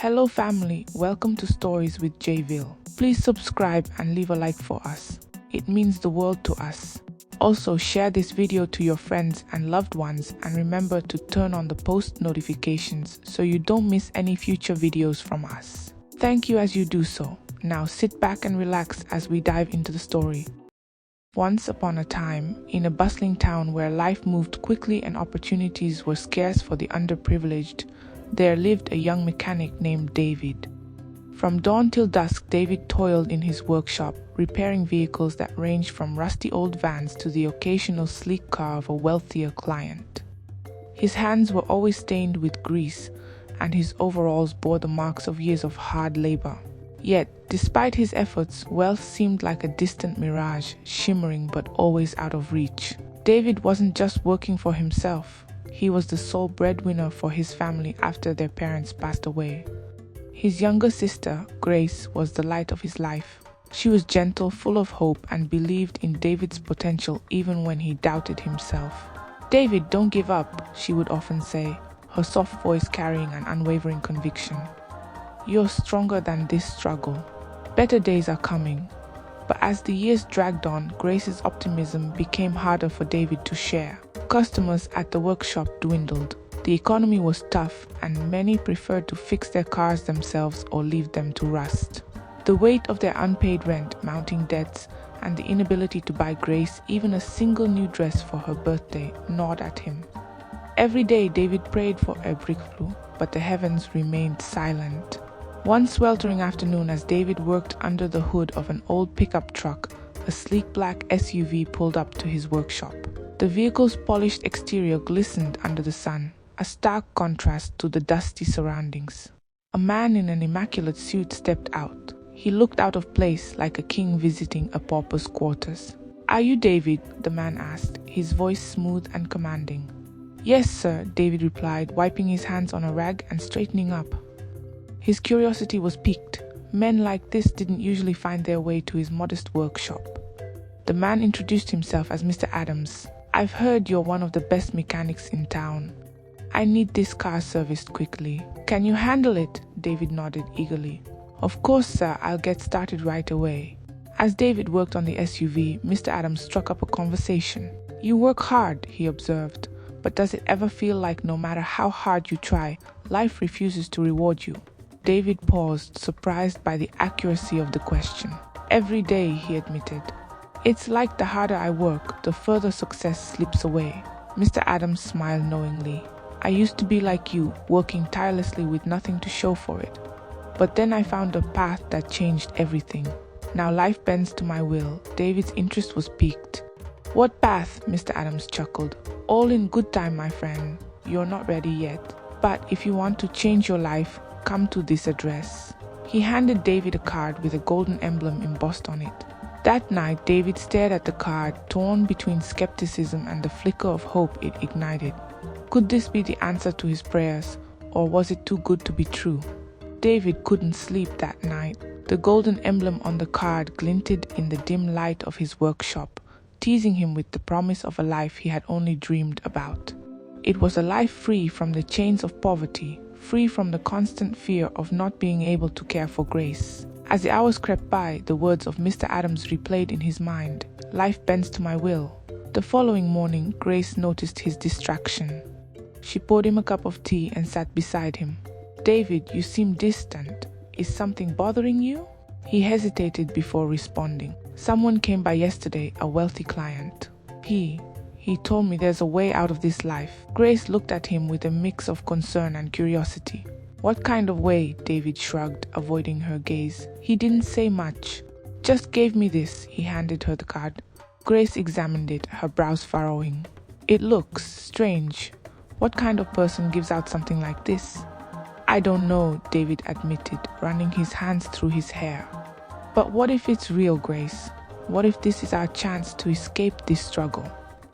Hello family, welcome to Stories with JAYVIL. Please subscribe and leave a like for us. It means the world to us. Also share this video to your friends and loved ones and remember to turn on the post notifications so you don't miss any future videos from us. Thank you as you do so. Now sit back and relax as we dive into the story. Once upon a time, in a bustling town where life moved quickly and opportunities were scarce for the underprivileged, there lived a young mechanic named David. From dawn till dusk, David toiled in his workshop, repairing vehicles that ranged from rusty old vans to the occasional sleek car of a wealthier client. His hands were always stained with grease, and his overalls bore the marks of years of hard labor. Yet, despite his efforts, wealth seemed like a distant mirage, shimmering but always out of reach. David wasn't just working for himself. He was the sole breadwinner for his family after their parents passed away. His younger sister, Grace, was the light of his life. She was gentle, full of hope, and believed in David's potential even when he doubted himself. "David, don't give up," she would often say, her soft voice carrying an unwavering conviction. "You're stronger than this struggle. Better days are coming." But as the years dragged on, Grace's optimism became harder for David to share. Customers at the workshop dwindled. The economy was tough, and many preferred to fix their cars themselves or leave them to rust. The weight of their unpaid rent, mounting debts, and the inability to buy Grace even a single new dress for her birthday gnawed at him. Every day David prayed for a breakthrough, but the heavens remained silent. One sweltering afternoon, as David worked under the hood of an old pickup truck, a sleek black SUV pulled up to his workshop. The vehicle's polished exterior glistened under the sun, a stark contrast to the dusty surroundings. A man in an immaculate suit stepped out. He looked out of place, like a king visiting a pauper's quarters. "Are you David?" the man asked, his voice smooth and commanding. "Yes, sir," David replied, wiping his hands on a rag and straightening up. His curiosity was piqued. Men like this didn't usually find their way to his modest workshop. The man introduced himself as Mr. Adams. "I've heard you're one of the best mechanics in town. I need this car serviced quickly. Can you handle it?" David nodded eagerly. "Of course, sir, I'll get started right away." As David worked on the SUV, Mr. Adams struck up a conversation. "You work hard," he observed, "but does it ever feel like no matter how hard you try, life refuses to reward you?" David paused, surprised by the accuracy of the question. "Every day," he admitted. "It's like the harder I work, the further success slips away." Mr. Adams smiled knowingly. "I used to be like you, working tirelessly with nothing to show for it. But then I found a path that changed everything. Now life bends to my will." David's interest was piqued. "What path?" Mr. Adams chuckled. "All in good time, my friend. You're not ready yet. But if you want to change your life, come to this address." He handed David a card with a golden emblem embossed on it. That night, David stared at the card, torn between skepticism and the flicker of hope it ignited. Could this be the answer to his prayers, or was it too good to be true? David couldn't sleep that night. The golden emblem on the card glinted in the dim light of his workshop, teasing him with the promise of a life he had only dreamed about. It was a life free from the chains of poverty, free from the constant fear of not being able to care for Grace. As the hours crept by, the words of Mr. Adams replayed in his mind. "Life bends to my will." The following morning, Grace noticed his distraction. She poured him a cup of tea and sat beside him. "David, you seem distant. Is something bothering you?" He hesitated before responding. "Someone came by yesterday, a wealthy client. He told me there's a way out of this life." Grace looked at him with a mix of concern and curiosity. "What kind of way?" David shrugged, avoiding her gaze. "He didn't say much. Just gave me this." He handed her the card. Grace examined it, her brows furrowing. "It looks strange. What kind of person gives out something like this?" "I don't know," David admitted, running his hands through his hair. "But what if it's real, Grace? What if this is our chance to escape this struggle?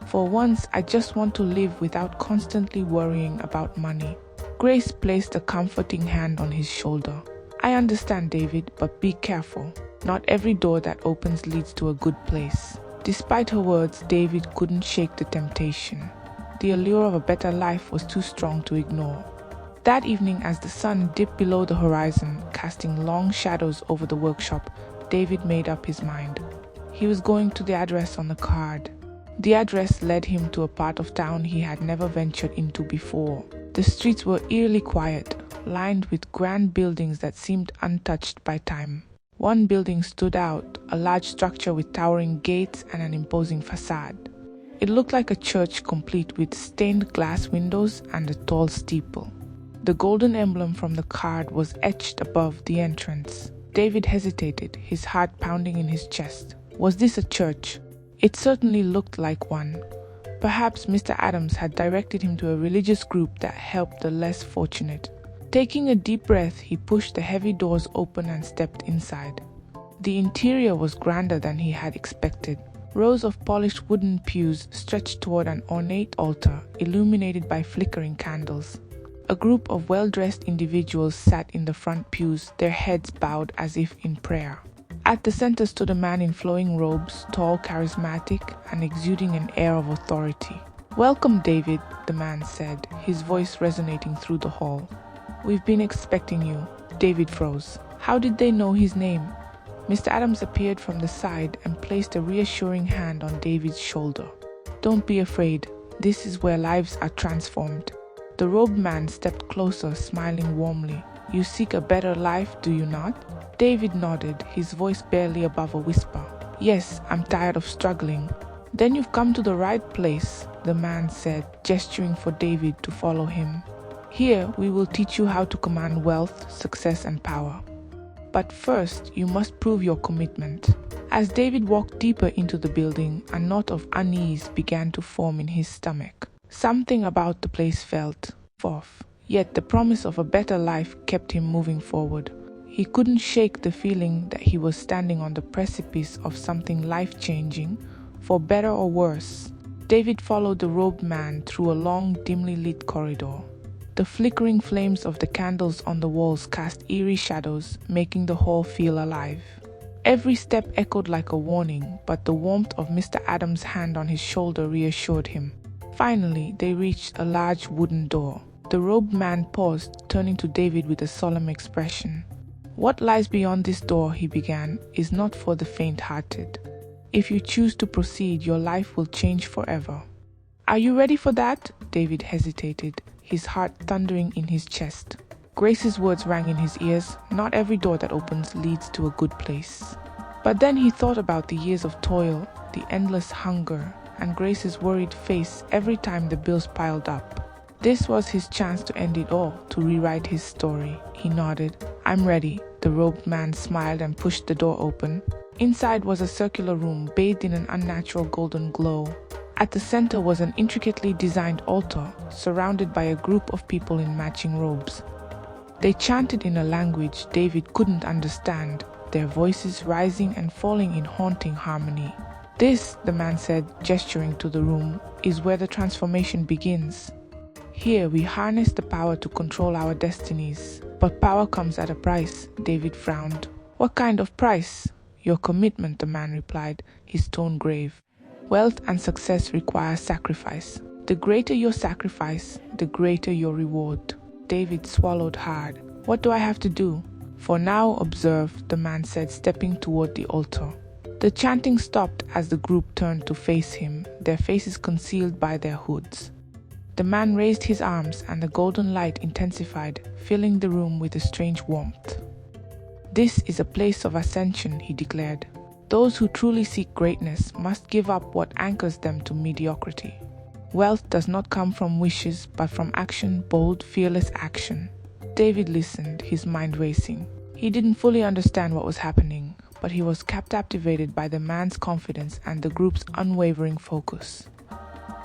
For once, I just want to live without constantly worrying about money." Grace placed a comforting hand on his shoulder. "I understand, David, but be careful. Not every door that opens leads to a good place." Despite her words, David couldn't shake the temptation. The allure of a better life was too strong to ignore. That evening, as the sun dipped below the horizon, casting long shadows over the workshop, David made up his mind. He was going to the address on the card. The address led him to a part of town he had never ventured into before. The streets were eerily quiet, lined with grand buildings that seemed untouched by time. One building stood out, a large structure with towering gates and an imposing facade. It looked like a church complete with stained glass windows and a tall steeple. The golden emblem from the card was etched above the entrance. David hesitated, his heart pounding in his chest. Was this a church? It certainly looked like one. Perhaps Mr. Adams had directed him to a religious group that helped the less fortunate. Taking a deep breath, he pushed the heavy doors open and stepped inside. The interior was grander than he had expected. Rows of polished wooden pews stretched toward an ornate altar, illuminated by flickering candles. A group of well-dressed individuals sat in the front pews, their heads bowed as if in prayer. At the center stood a man in flowing robes, tall, charismatic, and exuding an air of authority. "Welcome, David," the man said, his voice resonating through the hall. "We've been expecting you." David froze. How did they know his name? Mr. Adams appeared from the side and placed a reassuring hand on David's shoulder. "Don't be afraid. This is where lives are transformed." The robed man stepped closer, smiling warmly. "You seek a better life, do you not?" David nodded, his voice barely above a whisper. "Yes, I'm tired of struggling." "Then you've come to the right place," the man said, gesturing for David to follow him. "Here, we will teach you how to command wealth, success, and power. But first, you must prove your commitment." As David walked deeper into the building, a knot of unease began to form in his stomach. Something about the place felt off, yet the promise of a better life kept him moving forward. He couldn't shake the feeling that he was standing on the precipice of something life-changing, for better or worse. David followed the robed man through a long, dimly lit corridor. The flickering flames of the candles on the walls cast eerie shadows, making the hall feel alive. Every step echoed like a warning, but the warmth of Mr. Adams' hand on his shoulder reassured him. Finally, they reached a large wooden door. The robed man paused, turning to David with a solemn expression. "What lies beyond this door," he began, "is not for the faint-hearted. If you choose to proceed, your life will change forever." "Are you ready for that?" David hesitated, his heart thundering in his chest. Grace's words rang in his ears, "Not every door that opens leads to a good place." But then he thought about the years of toil, the endless hunger, and Grace's worried face every time the bills piled up. This was his chance to end it all, to rewrite his story. He nodded. "I'm ready." The robed man smiled and pushed the door open. Inside was a circular room bathed in an unnatural golden glow. At the center was an intricately designed altar, surrounded by a group of people in matching robes. They chanted in a language David couldn't understand, their voices rising and falling in haunting harmony. "This," the man said, gesturing to the room, "is where the transformation begins. Here we harness the power to control our destinies. But power comes at a price." David frowned. "What kind of price?" "Your commitment," the man replied, his tone grave. "Wealth and success require sacrifice. The greater your sacrifice, the greater your reward." David swallowed hard. "What do I have to do?" "For now, observe," the man said, stepping toward the altar. The chanting stopped as the group turned to face him, their faces concealed by their hoods. The man raised his arms and the golden light intensified, filling the room with a strange warmth. "This is a place of ascension," he declared. "Those who truly seek greatness must give up what anchors them to mediocrity. Wealth does not come from wishes, but from action, bold, fearless action." David listened, his mind racing. He didn't fully understand what was happening, but he was captivated by the man's confidence and the group's unwavering focus.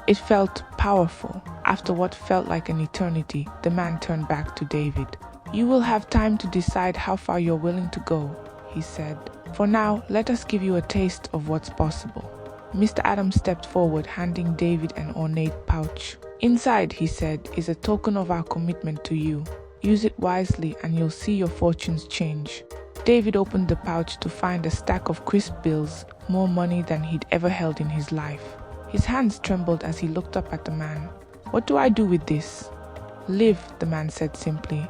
It felt powerful. After what felt like an eternity, the man turned back to David. "You will have time to decide how far you're willing to go," he said. "For now, let us give you a taste of what's possible." Mr. Adams stepped forward, handing David an ornate pouch. "Inside," he said, "is a token of our commitment to you. Use it wisely and you'll see your fortunes change." David opened the pouch to find a stack of crisp bills, more money than he'd ever held in his life. His hands trembled as he looked up at the man. "What do I do with this?" Live, the man said simply.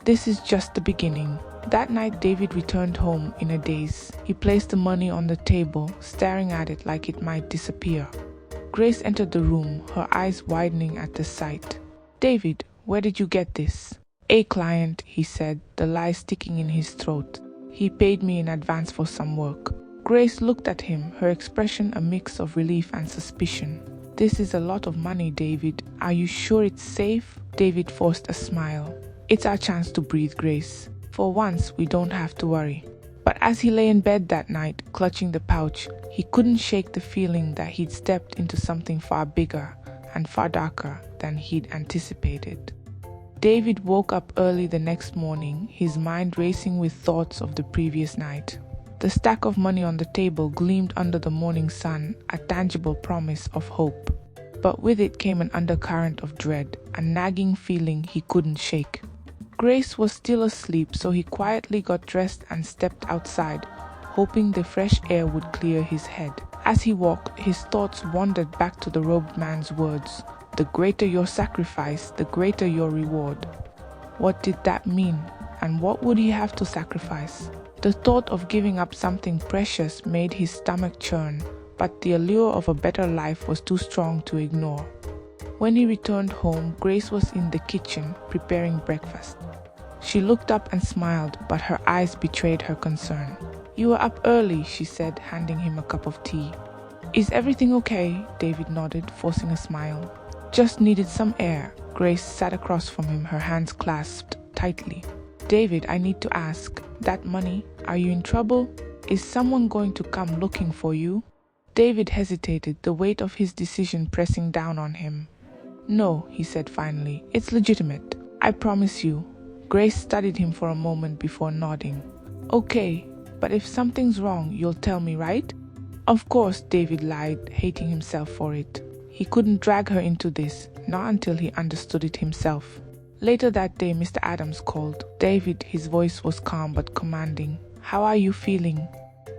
This is just the beginning. That night, David returned home in a daze. He placed the money on the table, staring at it like it might disappear. Grace entered the room, her eyes widening at the sight. David, where did you get this? A client, he said, the lie sticking in his throat. He paid me in advance for some work. Grace looked at him, her expression a mix of relief and suspicion. This is a lot of money, David. Are you sure it's safe? David forced a smile. It's our chance to breathe, Grace. For once, we don't have to worry. But as he lay in bed that night, clutching the pouch, he couldn't shake the feeling that he'd stepped into something far bigger and far darker than he'd anticipated. David woke up early the next morning, his mind racing with thoughts of the previous night. The stack of money on the table gleamed under the morning sun, a tangible promise of hope. But with it came an undercurrent of dread, a nagging feeling he couldn't shake. Grace was still asleep, so he quietly got dressed and stepped outside, hoping the fresh air would clear his head. As he walked, his thoughts wandered back to the robed man's words. The greater your sacrifice, the greater your reward. What did that mean? And what would he have to sacrifice? The thought of giving up something precious made his stomach churn, but the allure of a better life was too strong to ignore. When he returned home, Grace was in the kitchen, preparing breakfast. She looked up and smiled, but her eyes betrayed her concern. You were up early, she said, handing him a cup of tea. Is everything okay? David nodded, forcing a smile. Just needed some air. Grace sat across from him, her hands clasped tightly. David, I need to ask, that money, are you in trouble? Is someone going to come looking for you? David hesitated, the weight of his decision pressing down on him. No, he said finally, it's legitimate. I promise you. Grace studied him for a moment before nodding. Okay, but if something's wrong, you'll tell me, right? Of course, David lied, hating himself for it. He couldn't drag her into this, not until he understood it himself. Later that day, Mr. Adams called. David, his voice was calm but commanding. How are you feeling?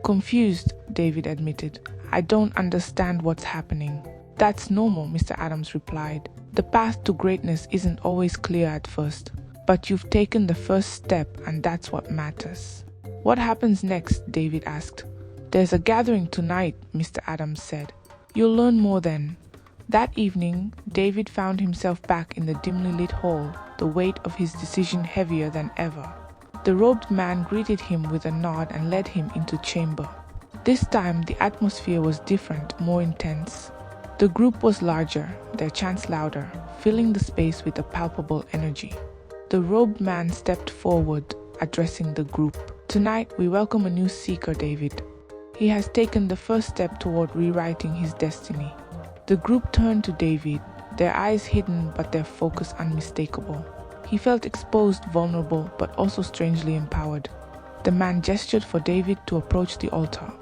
Confused, David admitted. I don't understand what's happening. That's normal, Mr. Adams replied. The path to greatness isn't always clear at first, but you've taken the first step and that's what matters. What happens next? David asked. There's a gathering tonight, Mr. Adams said. You'll learn more then. That evening, David found himself back in the dimly lit hall, the weight of his decision heavier than ever. The robed man greeted him with a nod and led him into chamber. This time, the atmosphere was different, more intense. The group was larger, their chants louder, filling the space with a palpable energy. The robed man stepped forward, addressing the group. Tonight, we welcome a new seeker, David. He has taken the first step toward rewriting his destiny. The group turned to David, their eyes hidden but their focus unmistakable. He felt exposed, vulnerable, but also strangely empowered. The man gestured for David to approach the altar.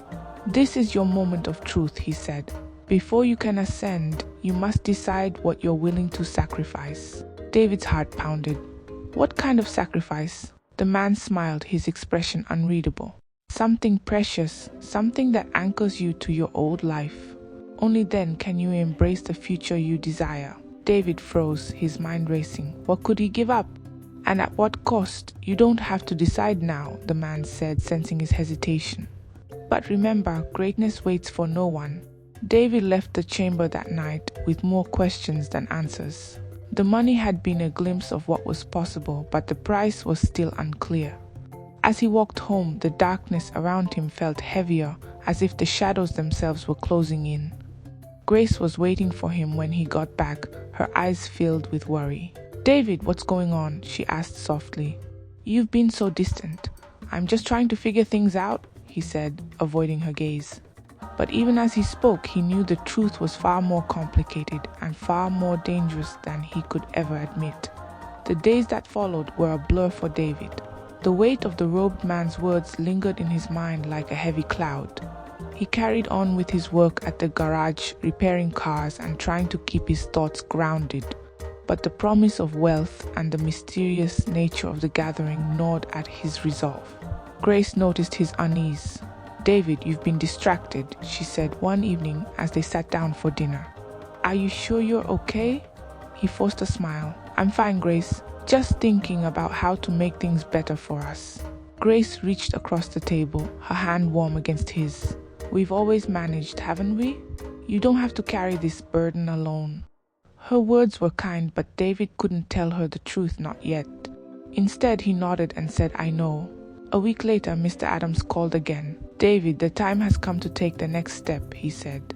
This is your moment of truth, he said. Before you can ascend, you must decide what you're willing to sacrifice. David's heart pounded. What kind of sacrifice? The man smiled, his expression unreadable. Something precious, something that anchors you to your old life. Only then can you embrace the future you desire. David froze, his mind racing. What could he give up? And at what cost? You don't have to decide now, the man said, sensing his hesitation. But remember, greatness waits for no one. David left the chamber that night with more questions than answers. The money had been a glimpse of what was possible, but the price was still unclear. As he walked home, the darkness around him felt heavier, as if the shadows themselves were closing in. Grace was waiting for him when he got back, her eyes filled with worry. David, what's going on? She asked softly. You've been so distant. I'm just trying to figure things out, he said, avoiding her gaze. But even as he spoke, he knew the truth was far more complicated and far more dangerous than he could ever admit. The days that followed were a blur for David. The weight of the robed man's words lingered in his mind like a heavy cloud. He carried on with his work at the garage, repairing cars and trying to keep his thoughts grounded. But the promise of wealth and the mysterious nature of the gathering gnawed at his resolve. Grace noticed his unease. David, you've been distracted, she said one evening as they sat down for dinner. Are you sure you're okay? He forced a smile. I'm fine, Grace. Just thinking about how to make things better for us. Grace reached across the table, her hand warm against his. We've always managed, haven't we? You don't have to carry this burden alone. Her words were kind, but David couldn't tell her the truth, not yet. Instead, he nodded and said, I know. A week later, Mr. Adams called again. David, the time has come to take the next step, he said.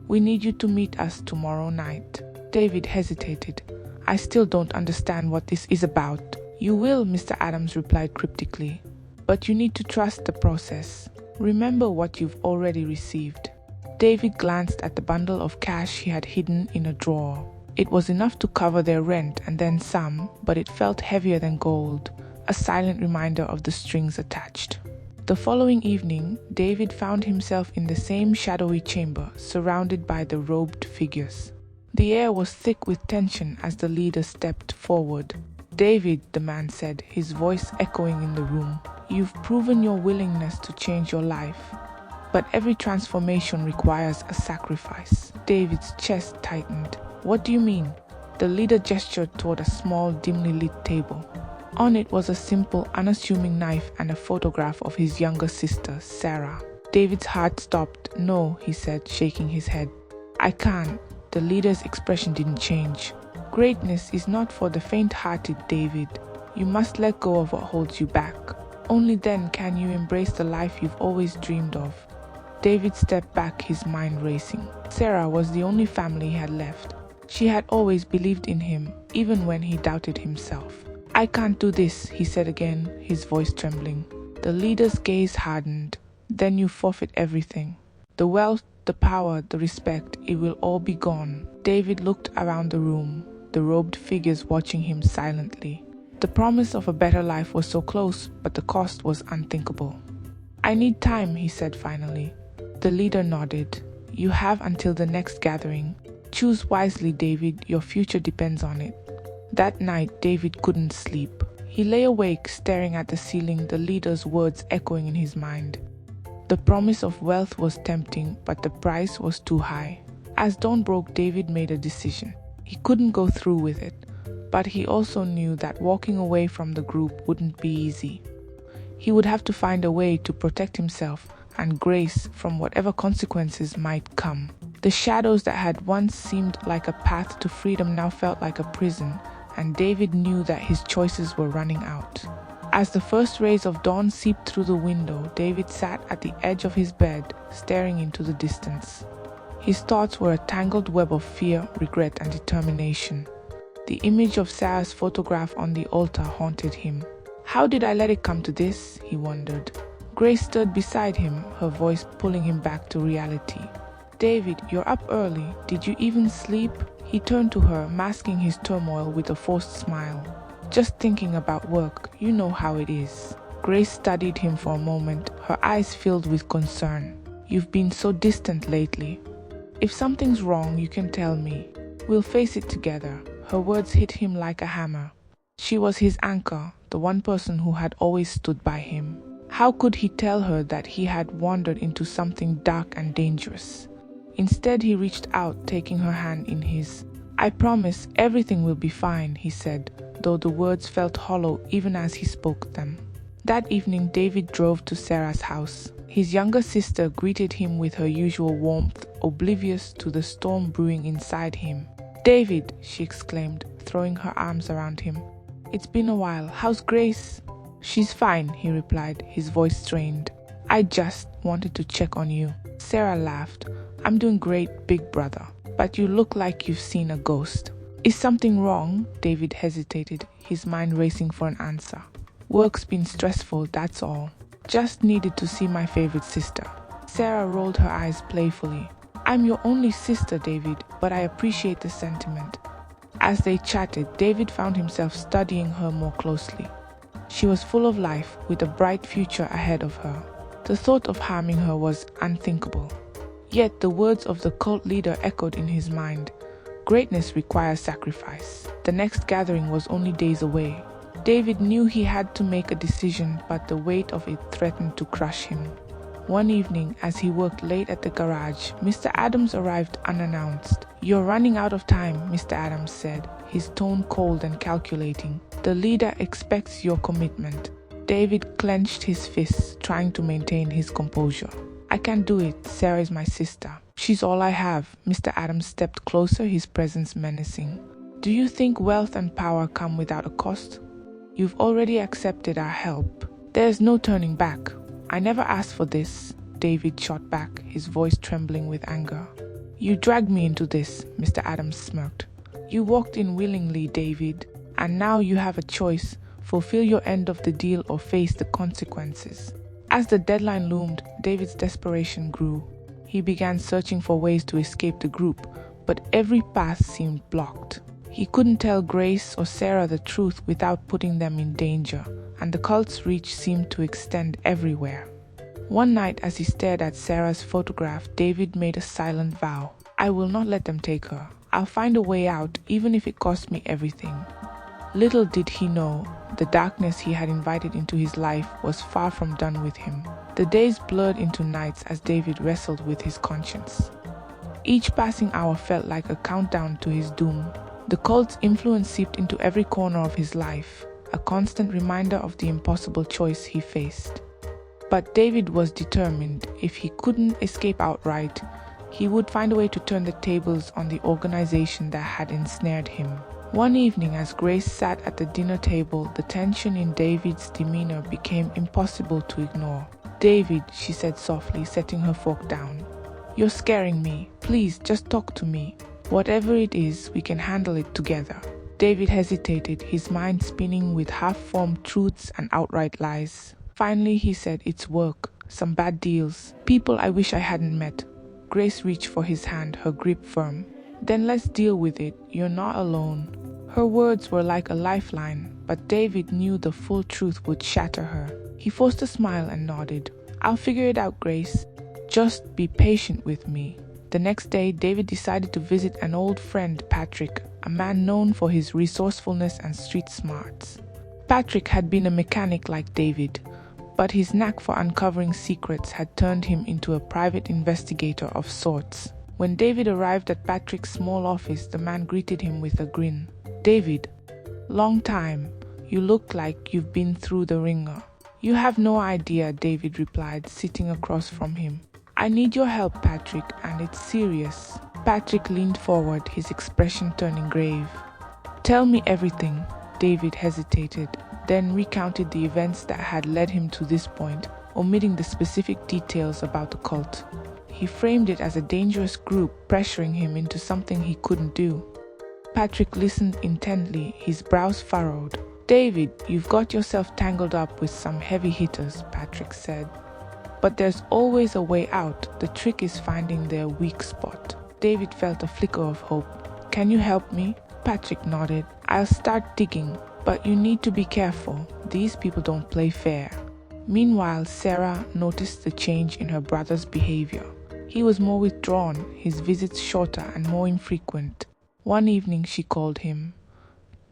We need you to meet us tomorrow night. David hesitated. I still don't understand what this is about. You will, Mr. Adams replied cryptically. But you need to trust the process. Remember what you've already received. David glanced at the bundle of cash he had hidden in a drawer. It was enough to cover their rent and then some, but it felt heavier than gold, a silent reminder of the strings attached. The following evening, David found himself in the same shadowy chamber, surrounded by the robed figures. The air was thick with tension as the leader stepped forward. David, the man said, his voice echoing in the room, you've proven your willingness to change your life. But every transformation requires a sacrifice. David's chest tightened. What do you mean? The leader gestured toward a small, dimly lit table. On it was a simple, unassuming knife and a photograph of his younger sister, Sarah. David's heart stopped. No, he said, shaking his head. I can't. The leader's expression didn't change. Greatness is not for the faint-hearted, David. You must let go of what holds you back. Only then can you embrace the life you've always dreamed of. David stepped back, his mind racing. Sarah was the only family he had left. She had always believed in him, even when he doubted himself. I can't do this, he said again, his voice trembling. The leader's gaze hardened. Then you forfeit everything. The wealth, the power, the respect, it will all be gone. David looked around the room, the robed figures watching him silently. The promise of a better life was so close, but the cost was unthinkable. I need time, he said finally. The leader nodded. You have until the next gathering. Choose wisely, David. Your future depends on it. That night, David couldn't sleep. He lay awake, staring at the ceiling, the leader's words echoing in his mind. The promise of wealth was tempting, but the price was too high. As dawn broke, David made a decision. He couldn't go through with it, but he also knew that walking away from the group wouldn't be easy. He would have to find a way to protect himself and Grace from whatever consequences might come. The shadows that had once seemed like a path to freedom now felt like a prison, and David knew that his choices were running out. As the first rays of dawn seeped through the window, David sat at the edge of his bed, staring into the distance. His thoughts were a tangled web of fear, regret, and determination. The image of Sarah's photograph on the altar haunted him. How did I let it come to this? He wondered. Grace stood beside him, her voice pulling him back to reality. David, you're up early. Did you even sleep? He turned to her, masking his turmoil with a forced smile. Just thinking about work, you know how it is. Grace studied him for a moment, her eyes filled with concern. You've been so distant lately. If something's wrong, you can tell me. We'll face it together. Her words hit him like a hammer. She was his anchor, the one person who had always stood by him. How could he tell her that he had wandered into something dark and dangerous? Instead, he reached out, taking her hand in his. I promise everything will be fine, he said, though the words felt hollow even as he spoke them. That evening, David drove to Sarah's house. His younger sister greeted him with her usual warmth, oblivious to the storm brewing inside him. David, she exclaimed, throwing her arms around him. It's been a while. How's Grace? She's fine, he replied, his voice strained. I just wanted to check on you. Sarah laughed. I'm doing great, big brother. But you look like you've seen a ghost. Is something wrong? David hesitated, his mind racing for an answer. Work's been stressful, that's all. Just needed to see my favorite sister. Sarah rolled her eyes playfully. I'm your only sister, David, but I appreciate the sentiment. As they chatted, David found himself studying her more closely. She was full of life, with a bright future ahead of her. The thought of harming her was unthinkable. Yet the words of the cult leader echoed in his mind. Greatness requires sacrifice. The next gathering was only days away. David knew he had to make a decision, but the weight of it threatened to crush him. One evening, as he worked late at the garage, Mr. Adams arrived unannounced. "You're running out of time," Mr. Adams said, his tone cold and calculating. "The leader expects your commitment." David clenched his fists, trying to maintain his composure. "I can't do it. Sarah is my sister. She's all I have." Mr. Adams stepped closer, his presence menacing. "Do you think wealth and power come without a cost? You've already accepted our help. There's no turning back." "I never asked for this," David shot back, his voice trembling with anger. "You dragged me into this," Mr. Adams smirked. "You walked in willingly, David, and now you have a choice: fulfill your end of the deal or face the consequences." As the deadline loomed, David's desperation grew. He began searching for ways to escape the group, but every path seemed blocked. He couldn't tell Grace or Sarah the truth without putting them in danger, and the cult's reach seemed to extend everywhere. One night, as he stared at Sarah's photograph, David made a silent vow. "I will not let them take her. I'll find a way out, even if it costs me everything." Little did he know, the darkness he had invited into his life was far from done with him. The days blurred into nights as David wrestled with his conscience. Each passing hour felt like a countdown to his doom. The cult's influence seeped into every corner of his life, a constant reminder of the impossible choice he faced. But David was determined. If he couldn't escape outright, he would find a way to turn the tables on the organization that had ensnared him. One evening, as Grace sat at the dinner table, the tension in David's demeanor became impossible to ignore. "David," she said softly, setting her fork down. "You're scaring me. Please, just talk to me. Whatever it is, we can handle it together." David hesitated, his mind spinning with half-formed truths and outright lies. Finally, he said, "It's work, some bad deals, people I wish I hadn't met." Grace reached for his hand, her grip firm. "Then let's deal with it. You're not alone." Her words were like a lifeline, but David knew the full truth would shatter her. He forced a smile and nodded. "I'll figure it out, Grace. Just be patient with me." The next day, David decided to visit an old friend, Patrick, a man known for his resourcefulness and street smarts. Patrick had been a mechanic like David, but his knack for uncovering secrets had turned him into a private investigator of sorts. When David arrived at Patrick's small office, the man greeted him with a grin. "David, long time. You look like you've been through the ringer." "You have no idea," David replied, sitting across from him. "I need your help, Patrick, and it's serious." Patrick leaned forward, his expression turning grave. "Tell me everything." David hesitated, then recounted the events that had led him to this point, omitting the specific details about the cult. He framed it as a dangerous group pressuring him into something he couldn't do. Patrick listened intently, his brows furrowed. "David, you've got yourself tangled up with some heavy hitters," Patrick said. "But there's always a way out. The trick is finding their weak spot." David felt a flicker of hope. "Can you help me?" Patrick nodded. "I'll start digging, but you need to be careful. These people don't play fair." Meanwhile, Sarah noticed the change in her brother's behavior. He was more withdrawn, his visits shorter and more infrequent. One evening she called him.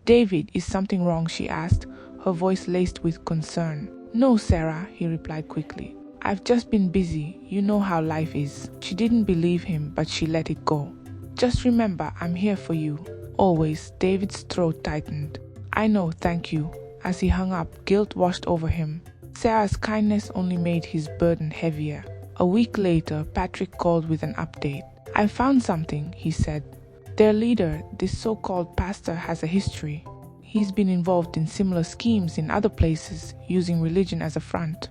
"David, is something wrong?" she asked, her voice laced with concern. "No, Sarah," he replied quickly. "I've just been busy. You know how life is." She didn't believe him, but she let it go. "Just remember, I'm here for you. Always." David's throat tightened. "I know, thank you." As he hung up, guilt washed over him. Sarah's kindness only made his burden heavier. A week later, Patrick called with an update. "I found something," he said. "Their leader, this so-called pastor, has a history. He's been involved in similar schemes in other places, using religion as a front."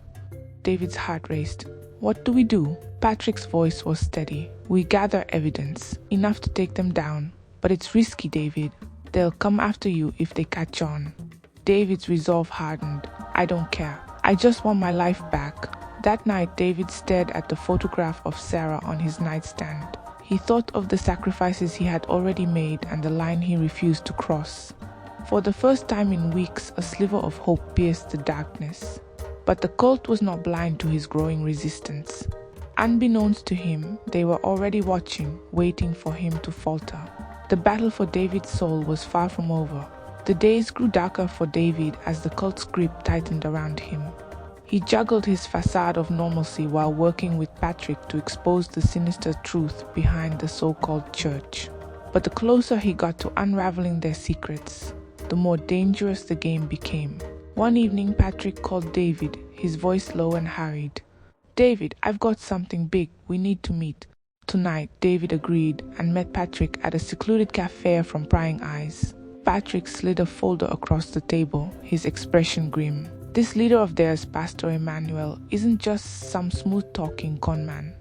David's heart raced. "What do we do?" Patrick's voice was steady. "We gather evidence, enough to take them down. But it's risky, David. They'll come after you if they catch on." David's resolve hardened. "I don't care. I just want my life back." That night, David stared at the photograph of Sarah on his nightstand. He thought of the sacrifices he had already made and the line he refused to cross. For the first time in weeks, a sliver of hope pierced the darkness. But the cult was not blind to his growing resistance. Unbeknownst to him, they were already watching, waiting for him to falter. The battle for David's soul was far from over. The days grew darker for David as the cult's grip tightened around him. He juggled his facade of normalcy while working with Patrick to expose the sinister truth behind the so-called church. But the closer he got to unraveling their secrets, the more dangerous the game became. One evening, Patrick called David, his voice low and hurried. "David, I've got something big. We need to meet." Tonight, David agreed and met Patrick at a secluded cafe from prying eyes. Patrick slid a folder across the table, his expression grim. "This leader of theirs, Pastor Emmanuel, isn't just some smooth-talking conman.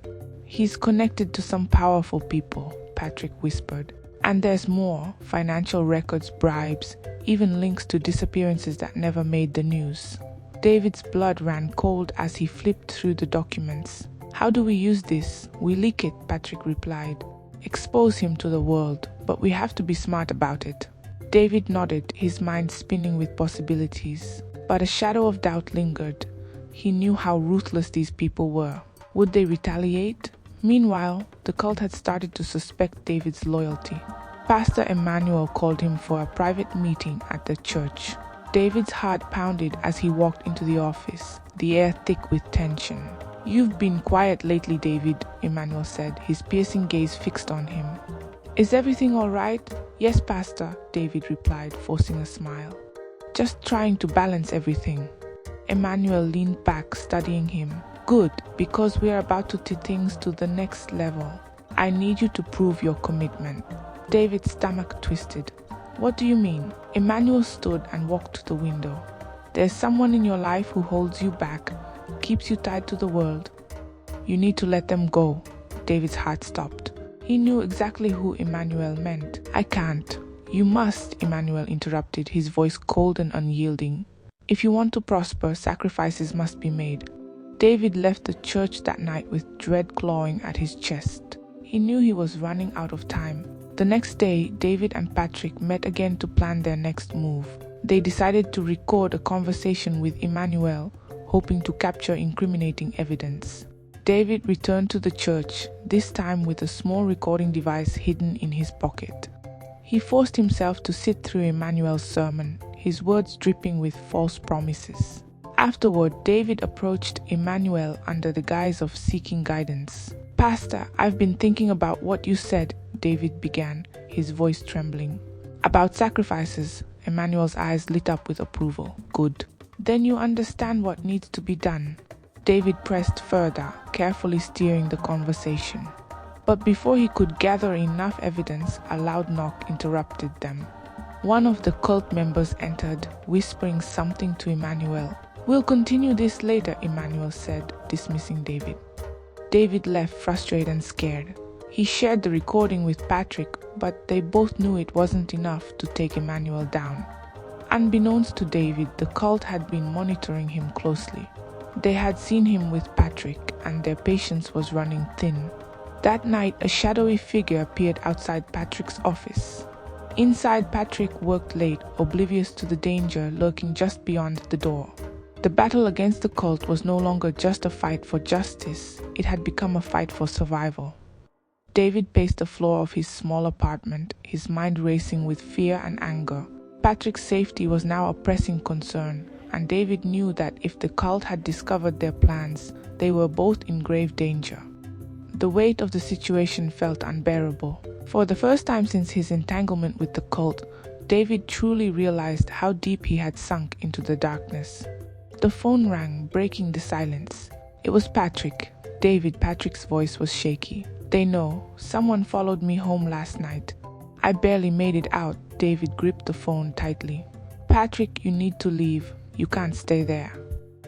He's connected to some powerful people," Patrick whispered. "And there's more: financial records, bribes, even links to disappearances that never made the news." David's blood ran cold as he flipped through the documents. "How do we use this?" "We leak it," Patrick replied. "Expose him to the world, but we have to be smart about it." David nodded, his mind spinning with possibilities. But a shadow of doubt lingered. He knew how ruthless these people were. Would they retaliate? Meanwhile, the cult had started to suspect David's loyalty. Pastor Emmanuel called him for a private meeting at the church. David's heart pounded as he walked into the office, the air thick with tension. "You've been quiet lately, David," Emmanuel said, his piercing gaze fixed on him. "Is everything all right?" "Yes, Pastor," David replied, forcing a smile. "Just trying to balance everything." Emmanuel leaned back, studying him. "Good, because we are about to take things to the next level. I need you to prove your commitment." David's stomach twisted. "What do you mean?" Emmanuel stood and walked to the window. "There's someone in your life who holds you back, keeps you tied to the world. You need to let them go." David's heart stopped. He knew exactly who Emmanuel meant. "I can't." "You must," Emmanuel interrupted, his voice cold and unyielding. "If you want to prosper, sacrifices must be made." David left the church that night with dread clawing at his chest. He knew he was running out of time. The next day, David and Patrick met again to plan their next move. They decided to record a conversation with Emmanuel, hoping to capture incriminating evidence. David returned to the church, this time with a small recording device hidden in his pocket. He forced himself to sit through Emmanuel's sermon, his words dripping with false promises. Afterward, David approached Emmanuel under the guise of seeking guidance. "Pastor, I've been thinking about what you said," David began, his voice trembling. "About sacrifices," Emmanuel's eyes lit up with approval. "Good. Then you understand what needs to be done." David pressed further, carefully steering the conversation. But before he could gather enough evidence, a loud knock interrupted them. One of the cult members entered, whispering something to Emmanuel. "We'll continue this later," Emmanuel said, dismissing David. David left frustrated and scared. He shared the recording with Patrick, but they both knew it wasn't enough to take Emmanuel down. Unbeknownst to David, the cult had been monitoring him closely. They had seen him with Patrick, and their patience was running thin. That night, a shadowy figure appeared outside Patrick's office. Inside, Patrick worked late, oblivious to the danger lurking just beyond the door. The battle against the cult was no longer just a fight for justice, it had become a fight for survival. David paced the floor of his small apartment, his mind racing with fear and anger. Patrick's safety was now a pressing concern, and David knew that if the cult had discovered their plans, they were both in grave danger. The weight of the situation felt unbearable. For the first time since his entanglement with the cult, David truly realized how deep he had sunk into the darkness. The phone rang, breaking the silence. It was Patrick. Patrick's voice was shaky. "They know. Someone followed me home last night. I barely made it out." David gripped the phone tightly. "Patrick, you need to leave. You can't stay there."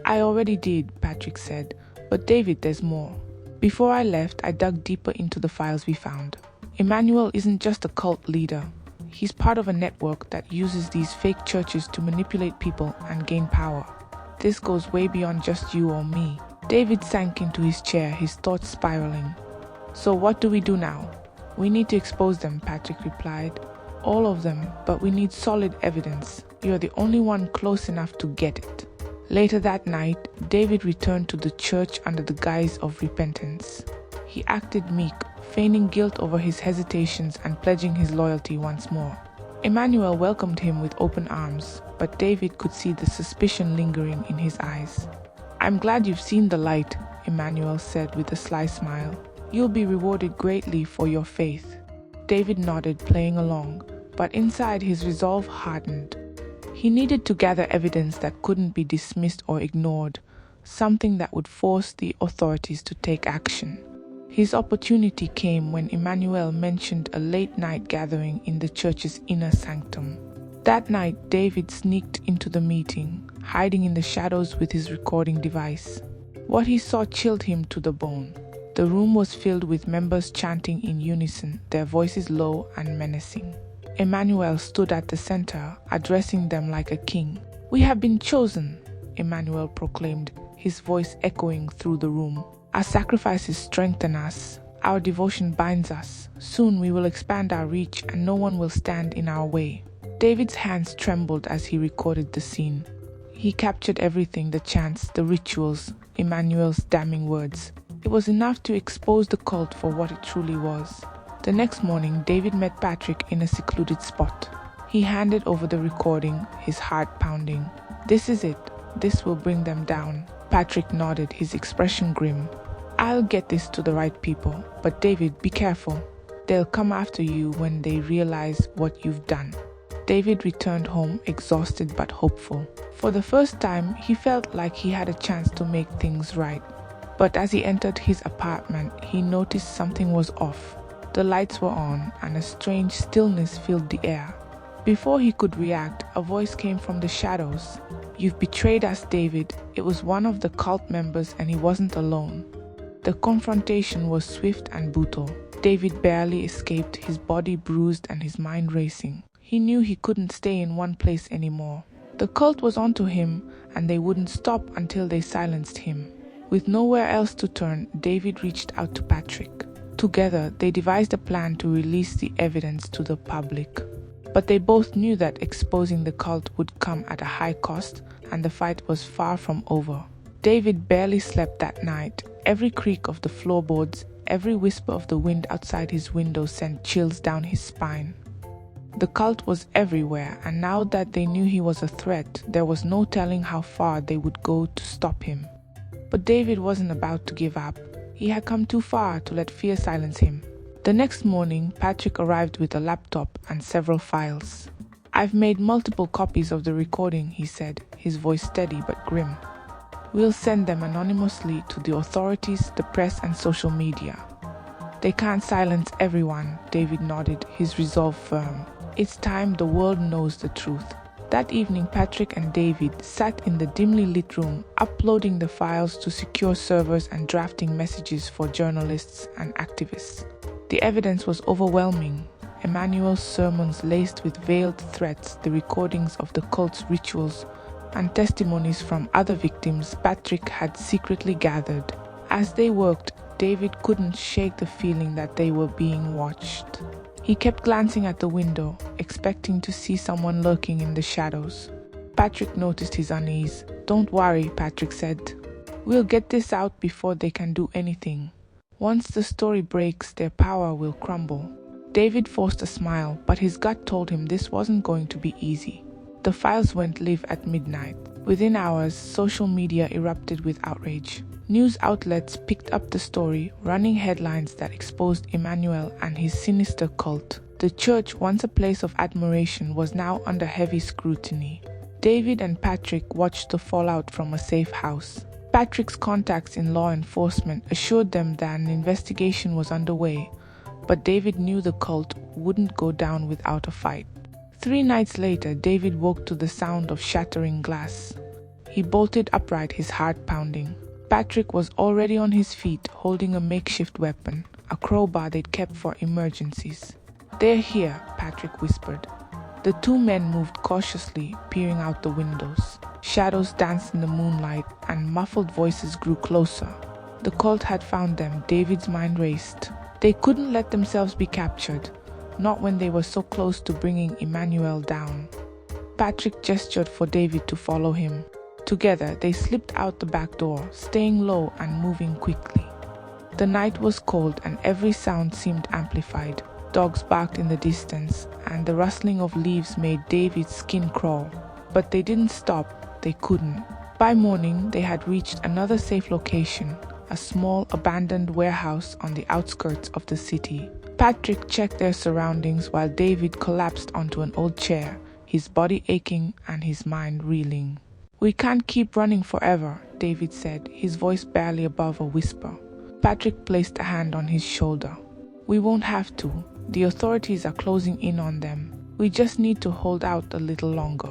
"I already did," Patrick said. "But David, there's more." "Before I left, I dug deeper into the files we found. Emmanuel isn't just a cult leader. He's part of a network that uses these fake churches to manipulate people and gain power. This goes way beyond just you or me." David sank into his chair, his thoughts spiraling. "So what do we do now?" "We need to expose them," Patrick replied. "All of them, but we need solid evidence. You're the only one close enough to get it." Later that night, David returned to the church under the guise of repentance. He acted meek, feigning guilt over his hesitations and pledging his loyalty once more. Emmanuel welcomed him with open arms, but David could see the suspicion lingering in his eyes. "I'm glad you've seen the light," Emmanuel said with a sly smile. "You'll be rewarded greatly for your faith." David nodded, playing along, but inside his resolve hardened. He needed to gather evidence that couldn't be dismissed or ignored, something that would force the authorities to take action. His opportunity came when Emmanuel mentioned a late-night gathering in the church's inner sanctum. That night, David sneaked into the meeting, hiding in the shadows with his recording device. What he saw chilled him to the bone. The room was filled with members chanting in unison, their voices low and menacing. Emmanuel stood at the center, addressing them like a king. "We have been chosen," Emmanuel proclaimed, his voice echoing through the room. "Our sacrifices strengthen us. Our devotion binds us. Soon we will expand our reach and no one will stand in our way." David's hands trembled as he recorded the scene. He captured everything: the chants, the rituals, Emmanuel's damning words. It was enough to expose the cult for what it truly was. The next morning, David met Patrick in a secluded spot. He handed over the recording, his heart pounding. "This is it. This will bring them down." Patrick nodded, his expression grim. "I'll get this to the right people. But David, be careful. They'll come after you when they realize what you've done." David returned home, exhausted but hopeful. For the first time, he felt like he had a chance to make things right. But as he entered his apartment, he noticed something was off. The lights were on, and a strange stillness filled the air. Before he could react, a voice came from the shadows. "You've betrayed us, David." It was one of the cult members, and he wasn't alone. The confrontation was swift and brutal. David barely escaped, his body bruised and his mind racing. He knew he couldn't stay in one place anymore. The cult was onto him, and they wouldn't stop until they silenced him. With nowhere else to turn, David reached out to Patrick. Together, they devised a plan to release the evidence to the public. But they both knew that exposing the cult would come at a high cost, and the fight was far from over. David barely slept that night. Every creak of the floorboards, every whisper of the wind outside his window sent chills down his spine. The cult was everywhere, and now that they knew he was a threat, there was no telling how far they would go to stop him. But David wasn't about to give up. He had come too far to let fear silence him. The next morning, Patrick arrived with a laptop and several files. "I've made multiple copies of the recording," he said, his voice steady but grim. "We'll send them anonymously to the authorities, the press, and social media." "They can't silence everyone," David nodded, his resolve firm. "It's time the world knows the truth." That evening, Patrick and David sat in the dimly lit room, uploading the files to secure servers and drafting messages for journalists and activists. The evidence was overwhelming. Emmanuel's sermons laced with veiled threats, the recordings of the cult's rituals, and testimonies from other victims Patrick had secretly gathered. As they worked, David couldn't shake the feeling that they were being watched. He kept glancing at the window, expecting to see someone lurking in the shadows. Patrick noticed his unease. "Don't worry," Patrick said. "We'll get this out before they can do anything. Once the story breaks, their power will crumble." David forced a smile, but his gut told him this wasn't going to be easy. The files went live at midnight. Within hours, social media erupted with outrage. News outlets picked up the story, running headlines that exposed Emmanuel and his sinister cult. The church, once a place of admiration, was now under heavy scrutiny. David and Patrick watched the fallout from a safe house. Patrick's contacts in law enforcement assured them that an investigation was underway, but David knew the cult wouldn't go down without a fight. 3 nights later, David woke to the sound of shattering glass. He bolted upright, his heart pounding. Patrick was already on his feet, holding a makeshift weapon, a crowbar they'd kept for emergencies. "They're here," Patrick whispered. The 2 men moved cautiously, peering out the windows. Shadows danced in the moonlight, and muffled voices grew closer. The cult had found them. David's mind raced. They couldn't let themselves be captured, not when they were so close to bringing Emmanuel down. Patrick gestured for David to follow him. Together, they slipped out the back door, staying low and moving quickly. The night was cold and every sound seemed amplified. Dogs barked in the distance, and the rustling of leaves made David's skin crawl. But they didn't stop. They couldn't. By morning, they had reached another safe location, a small abandoned warehouse on the outskirts of the city. Patrick checked their surroundings while David collapsed onto an old chair, his body aching and his mind reeling. "We can't keep running forever," David said, his voice barely above a whisper. Patrick placed a hand on his shoulder. "We won't have to. The authorities are closing in on them. We just need to hold out a little longer."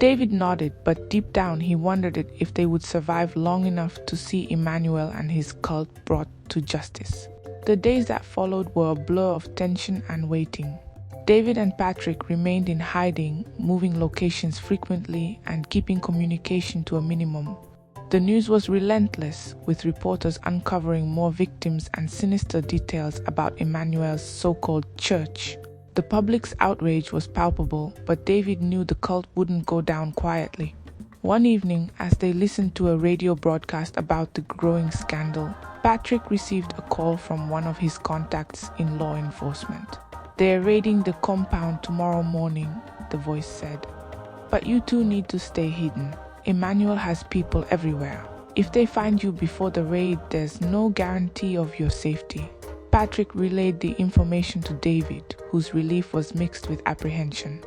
David nodded, but deep down he wondered if they would survive long enough to see Emmanuel and his cult brought to justice. The days that followed were a blur of tension and waiting. David and Patrick remained in hiding, moving locations frequently and keeping communication to a minimum. The news was relentless, with reporters uncovering more victims and sinister details about Emmanuel's so-called church. The public's outrage was palpable, but David knew the cult wouldn't go down quietly. One evening, as they listened to a radio broadcast about the growing scandal, Patrick received a call from one of his contacts in law enforcement. "They're raiding the compound tomorrow morning," the voice said. "But you two need to stay hidden. Emmanuel has people everywhere. If they find you before the raid, there's no guarantee of your safety." Patrick relayed the information to David, whose relief was mixed with apprehension.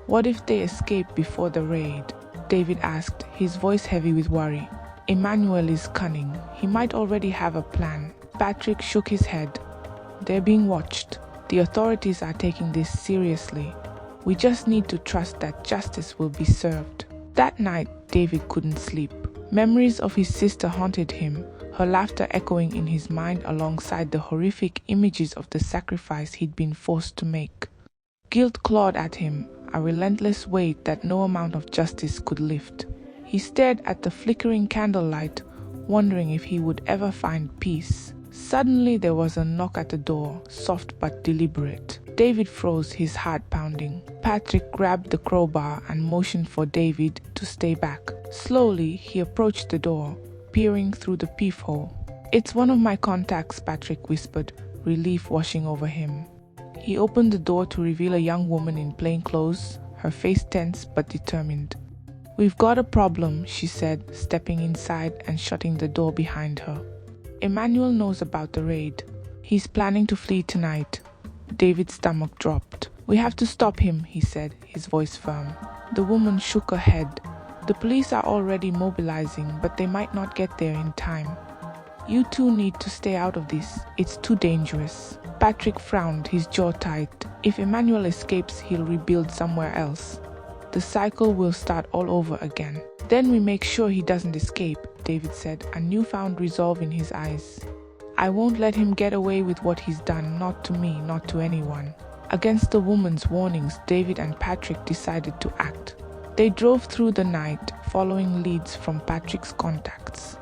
"What if they escape before the raid?" David asked, his voice heavy with worry. "Emmanuel is cunning. He might already have a plan." Patrick shook his head. "They're being watched. The authorities are taking this seriously. We just need to trust that justice will be served." That night, David couldn't sleep. Memories of his sister haunted him, her laughter echoing in his mind alongside the horrific images of the sacrifice he'd been forced to make. Guilt clawed at him, a relentless weight that no amount of justice could lift. He stared at the flickering candlelight, wondering if he would ever find peace. Suddenly there was a knock at the door, soft but deliberate. David froze, his heart pounding. Patrick grabbed the crowbar and motioned for David to stay back. Slowly, he approached the door, peering through the peephole. "It's one of my contacts," Patrick whispered, relief washing over him. He opened the door to reveal a young woman in plain clothes, her face tense but determined. "We've got a problem," she said, stepping inside and shutting the door behind her. "Emmanuel knows about the raid. He's planning to flee tonight." David's stomach dropped. "We have to stop him," he said, his voice firm. The woman shook her head. "The police are already mobilizing, but they might not get there in time. You two need to stay out of this. It's too dangerous." Patrick frowned, his jaw tight. If Emmanuel escapes, he'll rebuild somewhere else. The cycle will start all over again. "Then we make sure he doesn't escape," David said, a newfound resolve in his eyes. "I won't let him get away with what he's done, not to me, not to anyone." Against the woman's warnings, David and Patrick decided to act. They drove through the night, following leads from Patrick's contacts.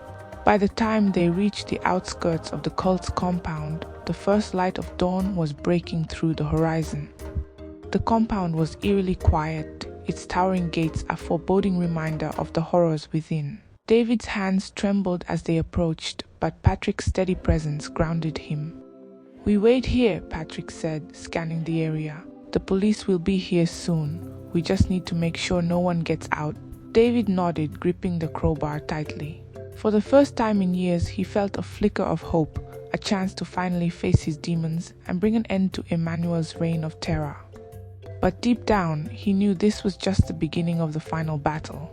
By the time they reached the outskirts of the cult's compound, the first light of dawn was breaking through the horizon. The compound was eerily quiet, its towering gates a foreboding reminder of the horrors within. David's hands trembled as they approached, but Patrick's steady presence grounded him. "We wait here," Patrick said, scanning the area. "The police will be here soon. We just need to make sure no one gets out." David nodded, gripping the crowbar tightly. For the first time in years, he felt a flicker of hope, a chance to finally face his demons and bring an end to Emmanuel's reign of terror. But deep down, he knew this was just the beginning of the final battle.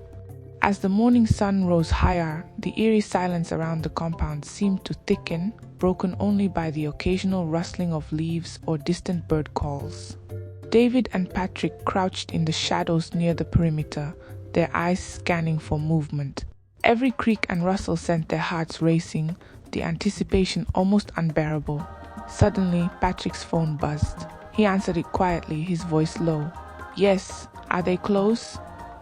As the morning sun rose higher, the eerie silence around the compound seemed to thicken, broken only by the occasional rustling of leaves or distant bird calls. David and Patrick crouched in the shadows near the perimeter, their eyes scanning for movement. Every creak and rustle sent their hearts racing, the anticipation almost unbearable. Suddenly, Patrick's phone buzzed. He answered it quietly, his voice low. "Yes, are they close?"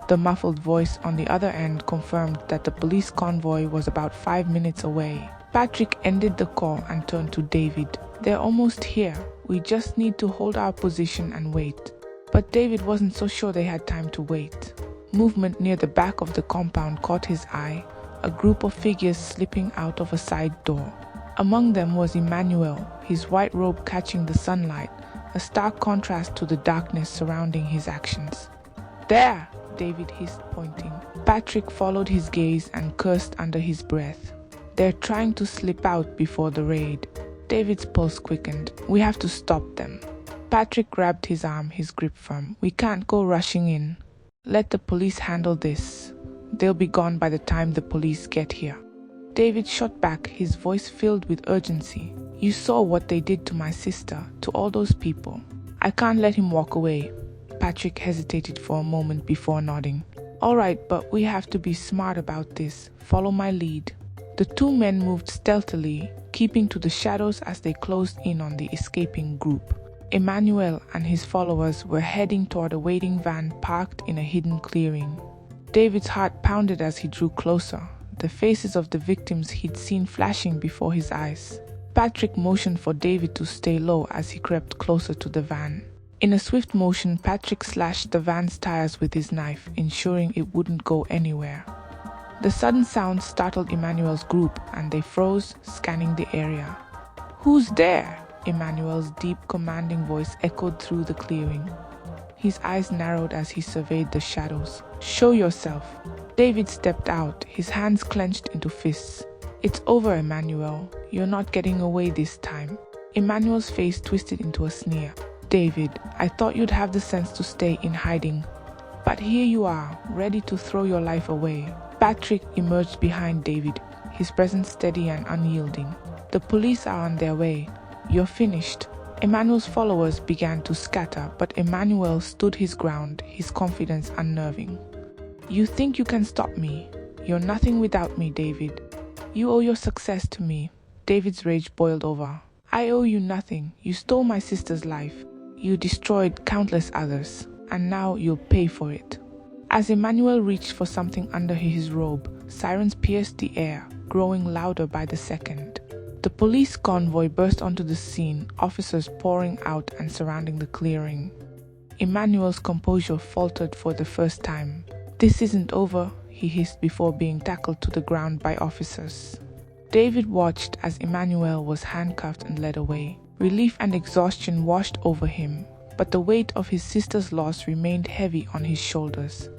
The muffled voice on the other end confirmed that the police convoy was about 5 minutes away. Patrick ended the call and turned to David. "They're almost here. We just need to hold our position and wait." But David wasn't so sure they had time to wait. Movement near the back of the compound caught his eye, a group of figures slipping out of a side door. Among them was Emmanuel, his white robe catching the sunlight, a stark contrast to the darkness surrounding his actions. "There!" David hissed, pointing. Patrick followed his gaze and cursed under his breath. They're trying to slip out before the raid. David's pulse quickened. We have to stop them. Patrick grabbed his arm, his grip firm. We can't go rushing in. Let the police handle this. They'll be gone by the time the police get here. David shot back, his voice filled with urgency. You saw what they did to my sister, to all those people. I can't let him walk away. Patrick hesitated for a moment before nodding. All right, but we have to be smart about this. Follow my lead. The two men moved stealthily, keeping to the shadows as they closed in on the escaping group. Emmanuel and his followers were heading toward a waiting van parked in a hidden clearing. David's heart pounded as he drew closer, the faces of the victims he'd seen flashing before his eyes. Patrick motioned for David to stay low as he crept closer to the van. In a swift motion, Patrick slashed the van's tires with his knife, ensuring it wouldn't go anywhere. The sudden sound startled Emmanuel's group, and they froze, scanning the area. Who's there? Emmanuel's deep, commanding voice echoed through the clearing. His eyes narrowed as he surveyed the shadows. Show yourself. David stepped out, his hands clenched into fists. It's over, Emmanuel. You're not getting away this time. Emmanuel's face twisted into a sneer. David, I thought you'd have the sense to stay in hiding. But here you are, ready to throw your life away. Patrick emerged behind David, his presence steady and unyielding. The police are on their way. You're finished. Emmanuel's followers began to scatter, but Emmanuel stood his ground, his confidence unnerving. You think you can stop me? You're nothing without me, David. You owe your success to me. David's rage boiled over. I owe you nothing. You stole my sister's life. You destroyed countless others, and now you'll pay for it. As Emmanuel reached for something under his robe, sirens pierced the air, growing louder by the second. The police convoy burst onto the scene, officers pouring out and surrounding the clearing. Emmanuel's composure faltered for the first time. This isn't over, he hissed before being tackled to the ground by officers. David watched as Emmanuel was handcuffed and led away. Relief and exhaustion washed over him, but the weight of his sister's loss remained heavy on his shoulders.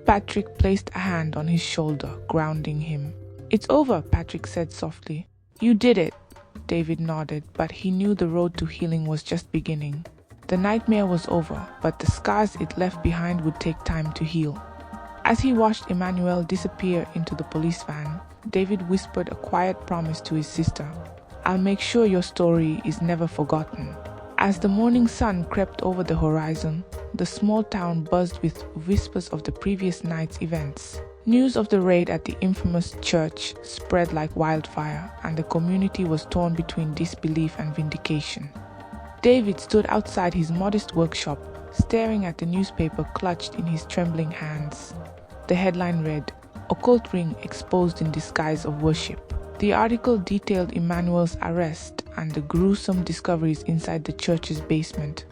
Patrick placed a hand on his shoulder, grounding him. It's over, Patrick said softly. You did it. David nodded, but he knew the road to healing was just beginning. The nightmare was over, but the scars it left behind would take time to heal. As he watched Emmanuel disappear into the police van, David whispered a quiet promise to his sister. I'll make sure your story is never forgotten. As the morning sun crept over the horizon, the small town buzzed with whispers of the previous night's events. News of the raid at the infamous church spread like wildfire, and the community was torn between disbelief and vindication. David stood outside his modest workshop, staring at the newspaper clutched in his trembling hands. The headline read, Occult Ring Exposed in Disguise of Worship. The article detailed Emmanuel's arrest and the gruesome discoveries inside the church's basement.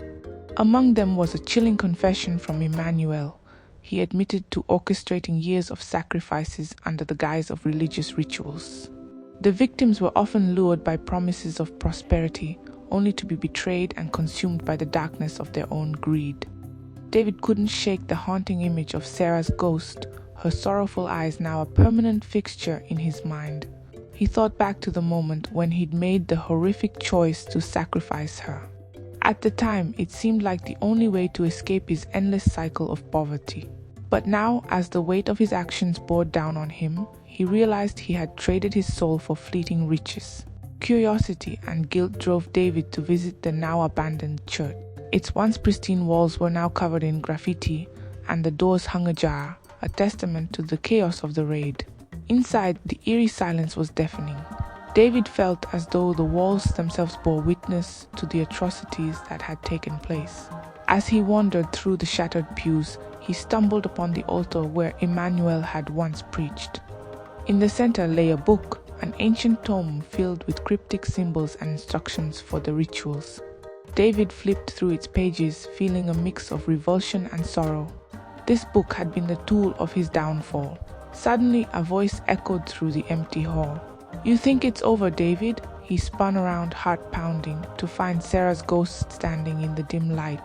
Among them was a chilling confession from Emmanuel. He admitted to orchestrating years of sacrifices under the guise of religious rituals. The victims were often lured by promises of prosperity, only to be betrayed and consumed by the darkness of their own greed. David couldn't shake the haunting image of Sarah's ghost, her sorrowful eyes now a permanent fixture in his mind. He thought back to the moment when he'd made the horrific choice to sacrifice her. At the time, it seemed like the only way to escape his endless cycle of poverty. But now, as the weight of his actions bore down on him, he realized he had traded his soul for fleeting riches. Curiosity and guilt drove David to visit the now abandoned church. Its once pristine walls were now covered in graffiti, and the doors hung ajar, a testament to the chaos of the raid. Inside, the eerie silence was deafening. David felt as though the walls themselves bore witness to the atrocities that had taken place. As he wandered through the shattered pews, he stumbled upon the altar where Emmanuel had once preached. In the center lay a book, an ancient tome filled with cryptic symbols and instructions for the rituals. David flipped through its pages, feeling a mix of revulsion and sorrow. This book had been the tool of his downfall. Suddenly, a voice echoed through the empty hall. You think it's over, David? He spun around, heart pounding, to find Sarah's ghost standing in the dim light.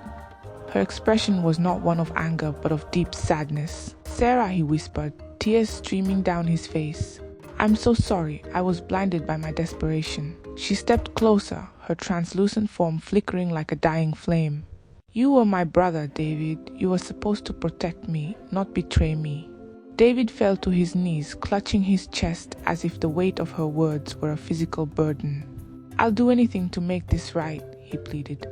Her expression was not one of anger, but of deep sadness. Sarah, he whispered, tears streaming down his face. "I'm so sorry, I was blinded by my desperation." She stepped closer, her translucent form flickering like a dying flame. "You were my brother, David. You were supposed to protect me, not betray me." David fell to his knees, clutching his chest as if the weight of her words were a physical burden. "I'll do anything to make this right," he pleaded.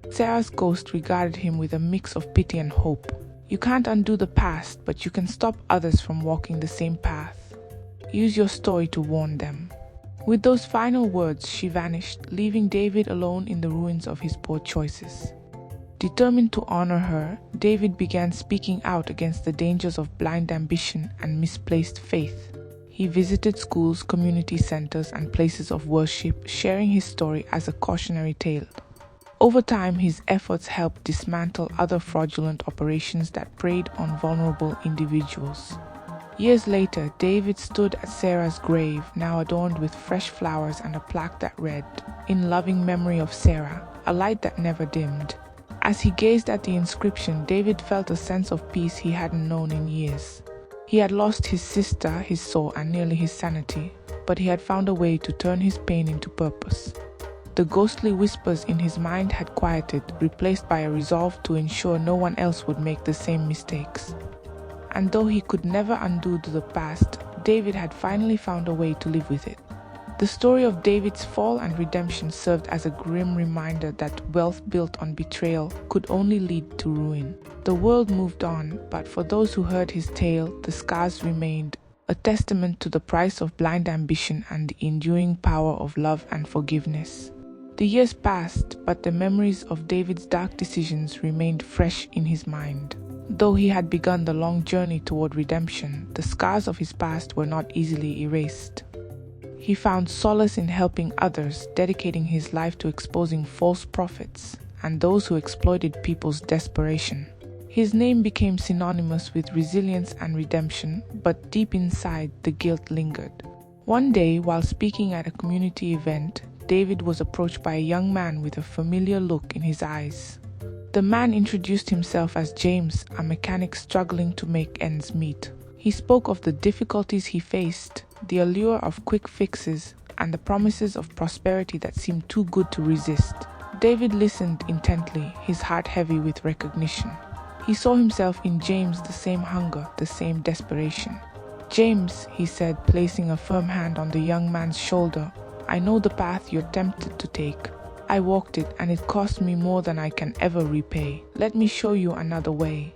Sarah's ghost regarded him with a mix of pity and hope. "You can't undo the past, but you can stop others from walking the same path. Use your story to warn them." With those final words, she vanished, leaving David alone in the ruins of his poor choices. Determined to honor her, David began speaking out against the dangers of blind ambition and misplaced faith. He visited schools, community centers, and places of worship, sharing his story as a cautionary tale. Over time, his efforts helped dismantle other fraudulent operations that preyed on vulnerable individuals. Years later, David stood at Sarah's grave, now adorned with fresh flowers and a plaque that read, "In loving memory of Sarah, a light that never dimmed." As he gazed at the inscription, David felt a sense of peace he hadn't known in years. He had lost his sister, his soul, and nearly his sanity, but he had found a way to turn his pain into purpose. The ghostly whispers in his mind had quieted, replaced by a resolve to ensure no one else would make the same mistakes. And though he could never undo the past, David had finally found a way to live with it. The story of David's fall and redemption served as a grim reminder that wealth built on betrayal could only lead to ruin. The world moved on, but for those who heard his tale, the scars remained, a testament to the price of blind ambition and the enduring power of love and forgiveness. The years passed, but the memories of David's dark decisions remained fresh in his mind. Though he had begun the long journey toward redemption, the scars of his past were not easily erased. He found solace in helping others, dedicating his life to exposing false prophets and those who exploited people's desperation. His name became synonymous with resilience and redemption, but deep inside, the guilt lingered. One day, while speaking at a community event, David was approached by a young man with a familiar look in his eyes. The man introduced himself as James, a mechanic struggling to make ends meet. He spoke of the difficulties he faced, the allure of quick fixes, and the promises of prosperity that seemed too good to resist. David listened intently, his heart heavy with recognition. He saw himself in James, the same hunger, the same desperation. "James," he said, placing a firm hand on the young man's shoulder, "I know the path you're tempted to take. I walked it, and it cost me more than I can ever repay. Let me show you another way."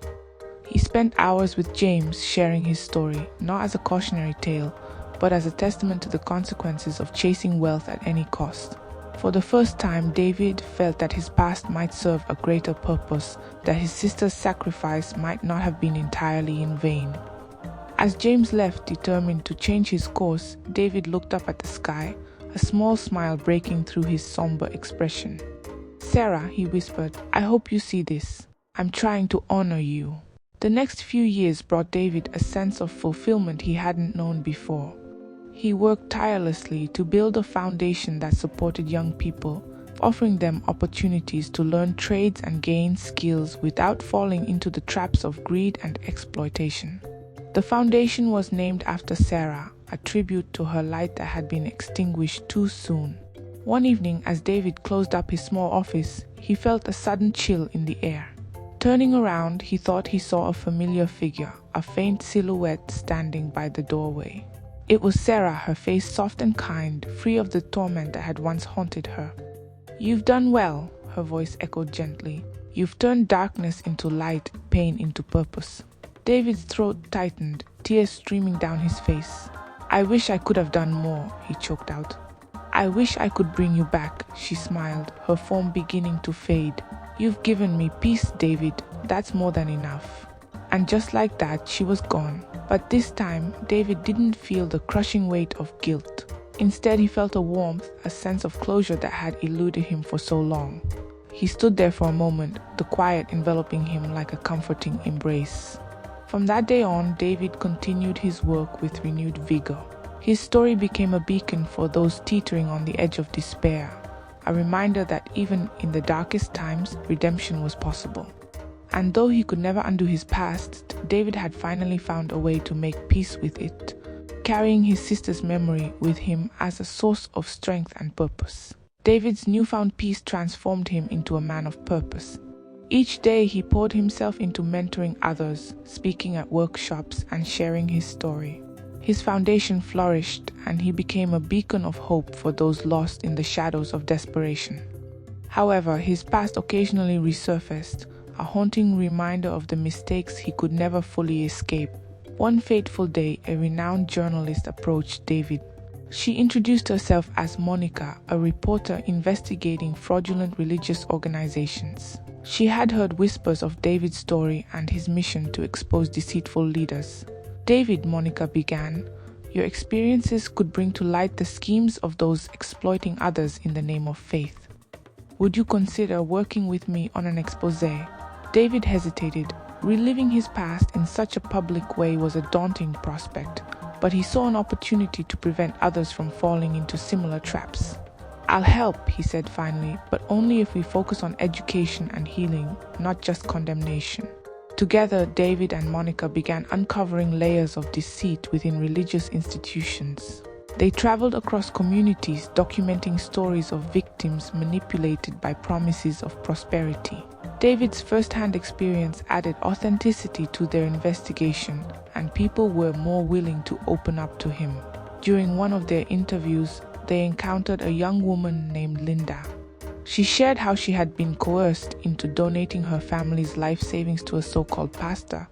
He spent hours with James, sharing his story, not as a cautionary tale, but as a testament to the consequences of chasing wealth at any cost. For the first time, David felt that his past might serve a greater purpose, that his sister's sacrifice might not have been entirely in vain. As James left, determined to change his course, David looked up at the sky, a small smile breaking through his somber expression. "Sarah," he whispered, "I hope you see this. I'm trying to honor you." The next few years brought David a sense of fulfillment he hadn't known before. He worked tirelessly to build a foundation that supported young people, offering them opportunities to learn trades and gain skills without falling into the traps of greed and exploitation. The foundation was named after Sarah, a tribute to her light that had been extinguished too soon. One evening, as David closed up his small office, he felt a sudden chill in the air. Turning around, he thought he saw a familiar figure, a faint silhouette standing by the doorway. It was Sarah, her face soft and kind, free of the torment that had once haunted her. "You've done well," her voice echoed gently. "You've turned darkness into light, pain into purpose." David's throat tightened, tears streaming down his face. "I wish I could have done more," he choked out. "I wish I could bring you back," she smiled, her form beginning to fade. "You've given me peace, David. That's more than enough." And just like that, she was gone. But this time, David didn't feel the crushing weight of guilt. Instead, he felt a warmth, a sense of closure that had eluded him for so long. He stood there for a moment, the quiet enveloping him like a comforting embrace. From that day on, David continued his work with renewed vigor. His story became a beacon for those teetering on the edge of despair, a reminder that even in the darkest times, redemption was possible. And though he could never undo his past, David had finally found a way to make peace with it, carrying his sister's memory with him as a source of strength and purpose. David's newfound peace transformed him into a man of purpose. Each day he poured himself into mentoring others, speaking at workshops, and sharing his story. His foundation flourished, and he became a beacon of hope for those lost in the shadows of desperation. However, his past occasionally resurfaced, a haunting reminder of the mistakes he could never fully escape. One fateful day, a renowned journalist approached David. She introduced herself as Monica, a reporter investigating fraudulent religious organizations. She had heard whispers of David's story and his mission to expose deceitful leaders. "David," Monica began, "your experiences could bring to light the schemes of those exploiting others in the name of faith. Would you consider working with me on an exposé?" David hesitated. Reliving his past in such a public way was a daunting prospect, but he saw an opportunity to prevent others from falling into similar traps. "I'll help," he said finally, "but only if we focus on education and healing, not just condemnation." Together, David and Monica began uncovering layers of deceit within religious institutions. They traveled across communities, documenting stories of victims manipulated by promises of prosperity. David's first-hand experience added authenticity to their investigation, and people were more willing to open up to him. During one of their interviews, they encountered a young woman named Linda. She shared how she had been coerced into donating her family's life savings to a so-called pastor,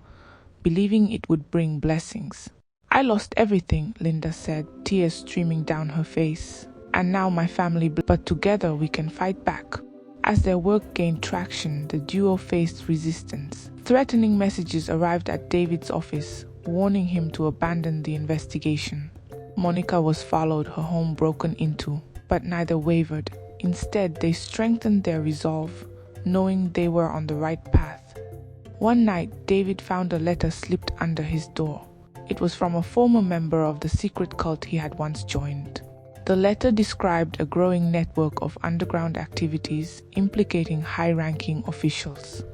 believing it would bring blessings. "I lost everything," Linda said, tears streaming down her face. "And now my family, but together we can fight back." As their work gained traction, the duo faced resistance. Threatening messages arrived at David's office, warning him to abandon the investigation. Monica was followed, her home broken into, but neither wavered. Instead, they strengthened their resolve, knowing they were on the right path. One night, David found a letter slipped under his door. It was from a former member of the secret cult he had once joined. The letter described a growing network of underground activities implicating high-ranking officials.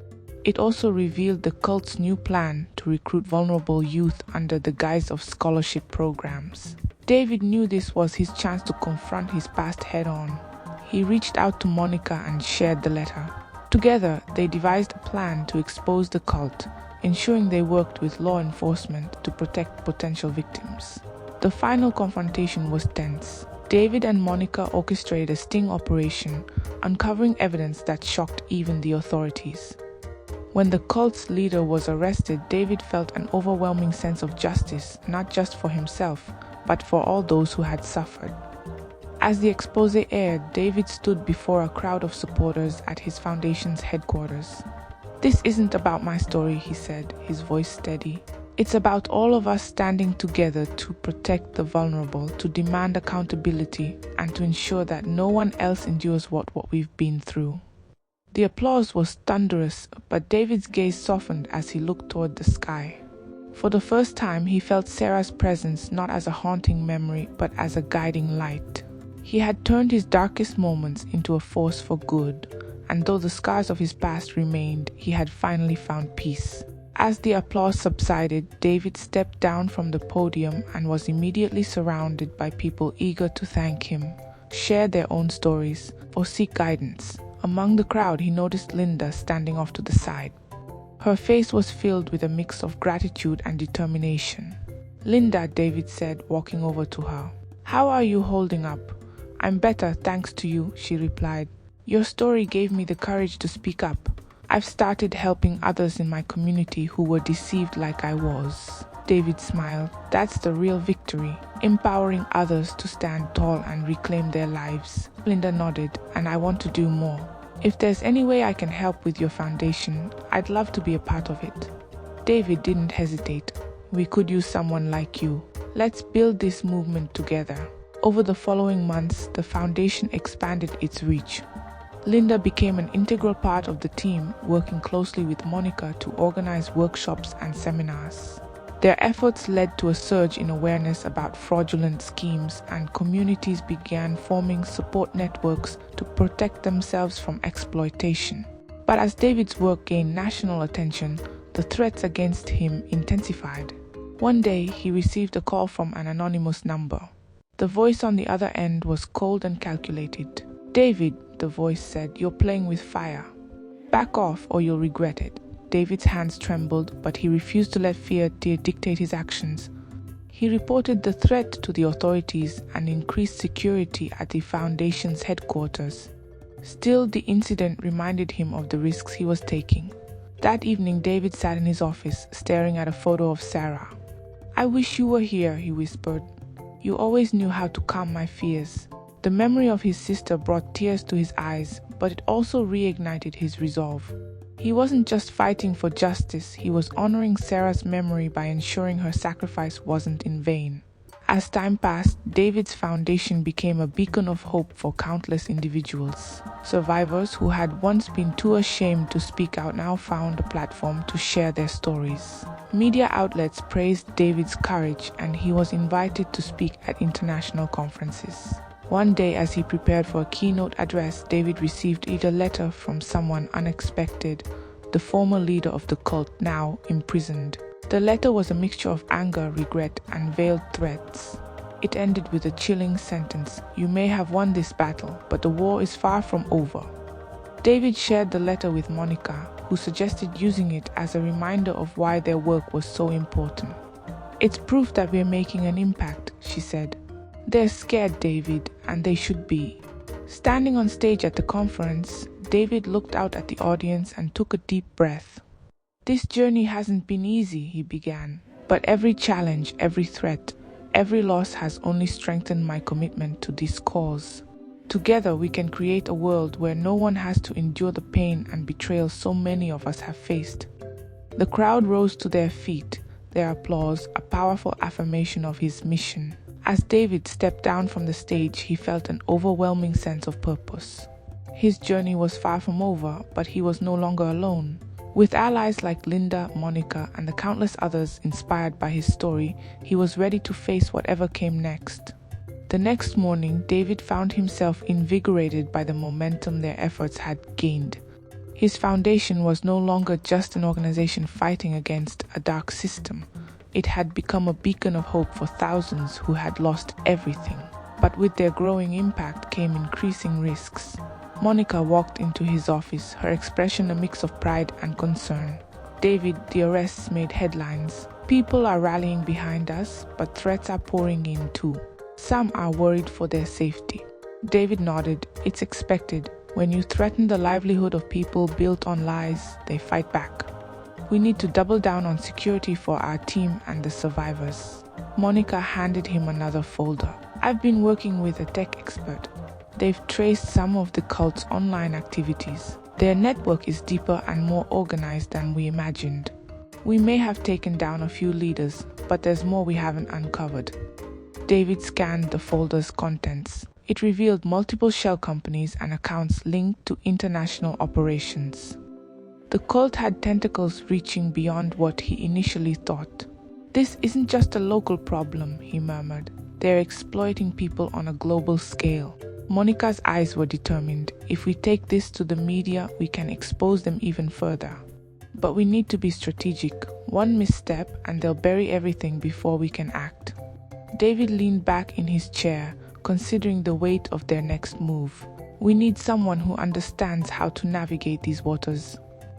It also revealed the cult's new plan to recruit vulnerable youth under the guise of scholarship programs. David knew this was his chance to confront his past head-on. He reached out to Monica and shared the letter. Together, they devised a plan to expose the cult, ensuring they worked with law enforcement to protect potential victims. The final confrontation was tense. David and Monica orchestrated a sting operation, uncovering evidence that shocked even the authorities. When the cult's leader was arrested, David felt an overwhelming sense of justice, not just for himself, but for all those who had suffered. As the expose aired, David stood before a crowd of supporters at his foundation's headquarters. "This isn't about my story," he said, his voice steady. "It's about all of us standing together to protect the vulnerable, to demand accountability, and to ensure that no one else endures what we've been through." The applause was thunderous, but David's gaze softened as he looked toward the sky. For the first time, he felt Sarah's presence not as a haunting memory, but as a guiding light. He had turned his darkest moments into a force for good, and though the scars of his past remained, he had finally found peace. As the applause subsided, David stepped down from the podium and was immediately surrounded by people eager to thank him, share their own stories, or seek guidance. Among the crowd, he noticed Linda standing off to the side. Her face was filled with a mix of gratitude and determination. "Linda," David said, walking over to her. "How are you holding up?" "I'm better, thanks to you," she replied. "Your story gave me the courage to speak up. I've started helping others in my community who were deceived like I was." David smiled. "That's the real victory, empowering others to stand tall and reclaim their lives." Linda nodded. "And I want to do more. If there's any way I can help with your foundation, I'd love to be a part of it." David didn't hesitate. "We could use someone like you. Let's build this movement together." Over the following months, the foundation expanded its reach. Linda became an integral part of the team, working closely with Monica to organize workshops and seminars. Their efforts led to a surge in awareness about fraudulent schemes, and communities began forming support networks to protect themselves from exploitation. But as David's work gained national attention, the threats against him intensified. One day, he received a call from an anonymous number. The voice on the other end was cold and calculated. "David," the voice said, "you're playing with fire. Back off or you'll regret it." David's hands trembled, but he refused to let fear dictate his actions. He reported the threat to the authorities and increased security at the foundation's headquarters. Still, the incident reminded him of the risks he was taking. That evening, David sat in his office, staring at a photo of Sarah. "I wish you were here," he whispered. "You always knew how to calm my fears." The memory of his sister brought tears to his eyes, but it also reignited his resolve. He wasn't just fighting for justice, he was honoring Sarah's memory by ensuring her sacrifice wasn't in vain. As time passed, David's foundation became a beacon of hope for countless individuals. Survivors who had once been too ashamed to speak out now found a platform to share their stories. Media outlets praised David's courage, and he was invited to speak at international conferences. One day, as he prepared for a keynote address, David received a letter from someone unexpected, the former leader of the cult, now imprisoned. The letter was a mixture of anger, regret, and veiled threats. It ended with a chilling sentence: "You may have won this battle, but the war is far from over." David shared the letter with Monica, who suggested using it as a reminder of why their work was so important. "It's proof that we're making an impact," she said. "They're scared, David, and they should be." Standing on stage at the conference, David looked out at the audience and took a deep breath. "This journey hasn't been easy," he began, "but every challenge, every threat, every loss has only strengthened my commitment to this cause. Together we can create a world where no one has to endure the pain and betrayal so many of us have faced." The crowd rose to their feet, their applause a powerful affirmation of his mission. As David stepped down from the stage, he felt an overwhelming sense of purpose. His journey was far from over, but he was no longer alone. With allies like Linda, Monica, and the countless others inspired by his story, he was ready to face whatever came next. The next morning, David found himself invigorated by the momentum their efforts had gained. His foundation was no longer just an organization fighting against a dark system. It had become a beacon of hope for thousands who had lost everything. But with their growing impact came increasing risks. Monica walked into his office, her expression a mix of pride and concern. "David, the arrests made headlines. People are rallying behind us, but threats are pouring in too. Some are worried for their safety." David nodded. "It's expected. When you threaten the livelihood of people built on lies, they fight back. We need to double down on security for our team and the survivors." Monica handed him another folder. "I've been working with a tech expert. They've traced some of the cult's online activities. Their network is deeper and more organized than we imagined. We may have taken down a few leaders, but there's more we haven't uncovered." David scanned the folder's contents. It revealed multiple shell companies and accounts linked to international operations. The cult had tentacles reaching beyond what he initially thought. "This isn't just a local problem," he murmured. "They're exploiting people on a global scale." Monica's eyes were determined. "If we take this to the media, we can expose them even further. But we need to be strategic. One misstep and they'll bury everything before we can act." David leaned back in his chair, considering the weight of their next move. "We need someone who understands how to navigate these waters.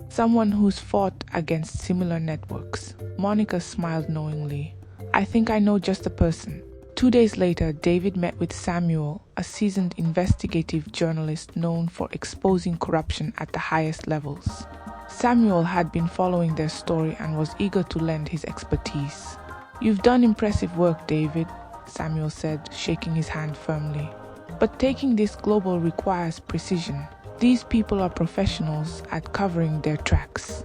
Someone who's fought against similar networks." Monica smiled knowingly. "I think I know just the person." 2 days later, David met with Samuel, a seasoned investigative journalist known for exposing corruption at the highest levels. Samuel had been following their story and was eager to lend his expertise. "You've done impressive work, David," Samuel said, shaking his hand firmly. "But taking this global requires precision. These people are professionals at covering their tracks."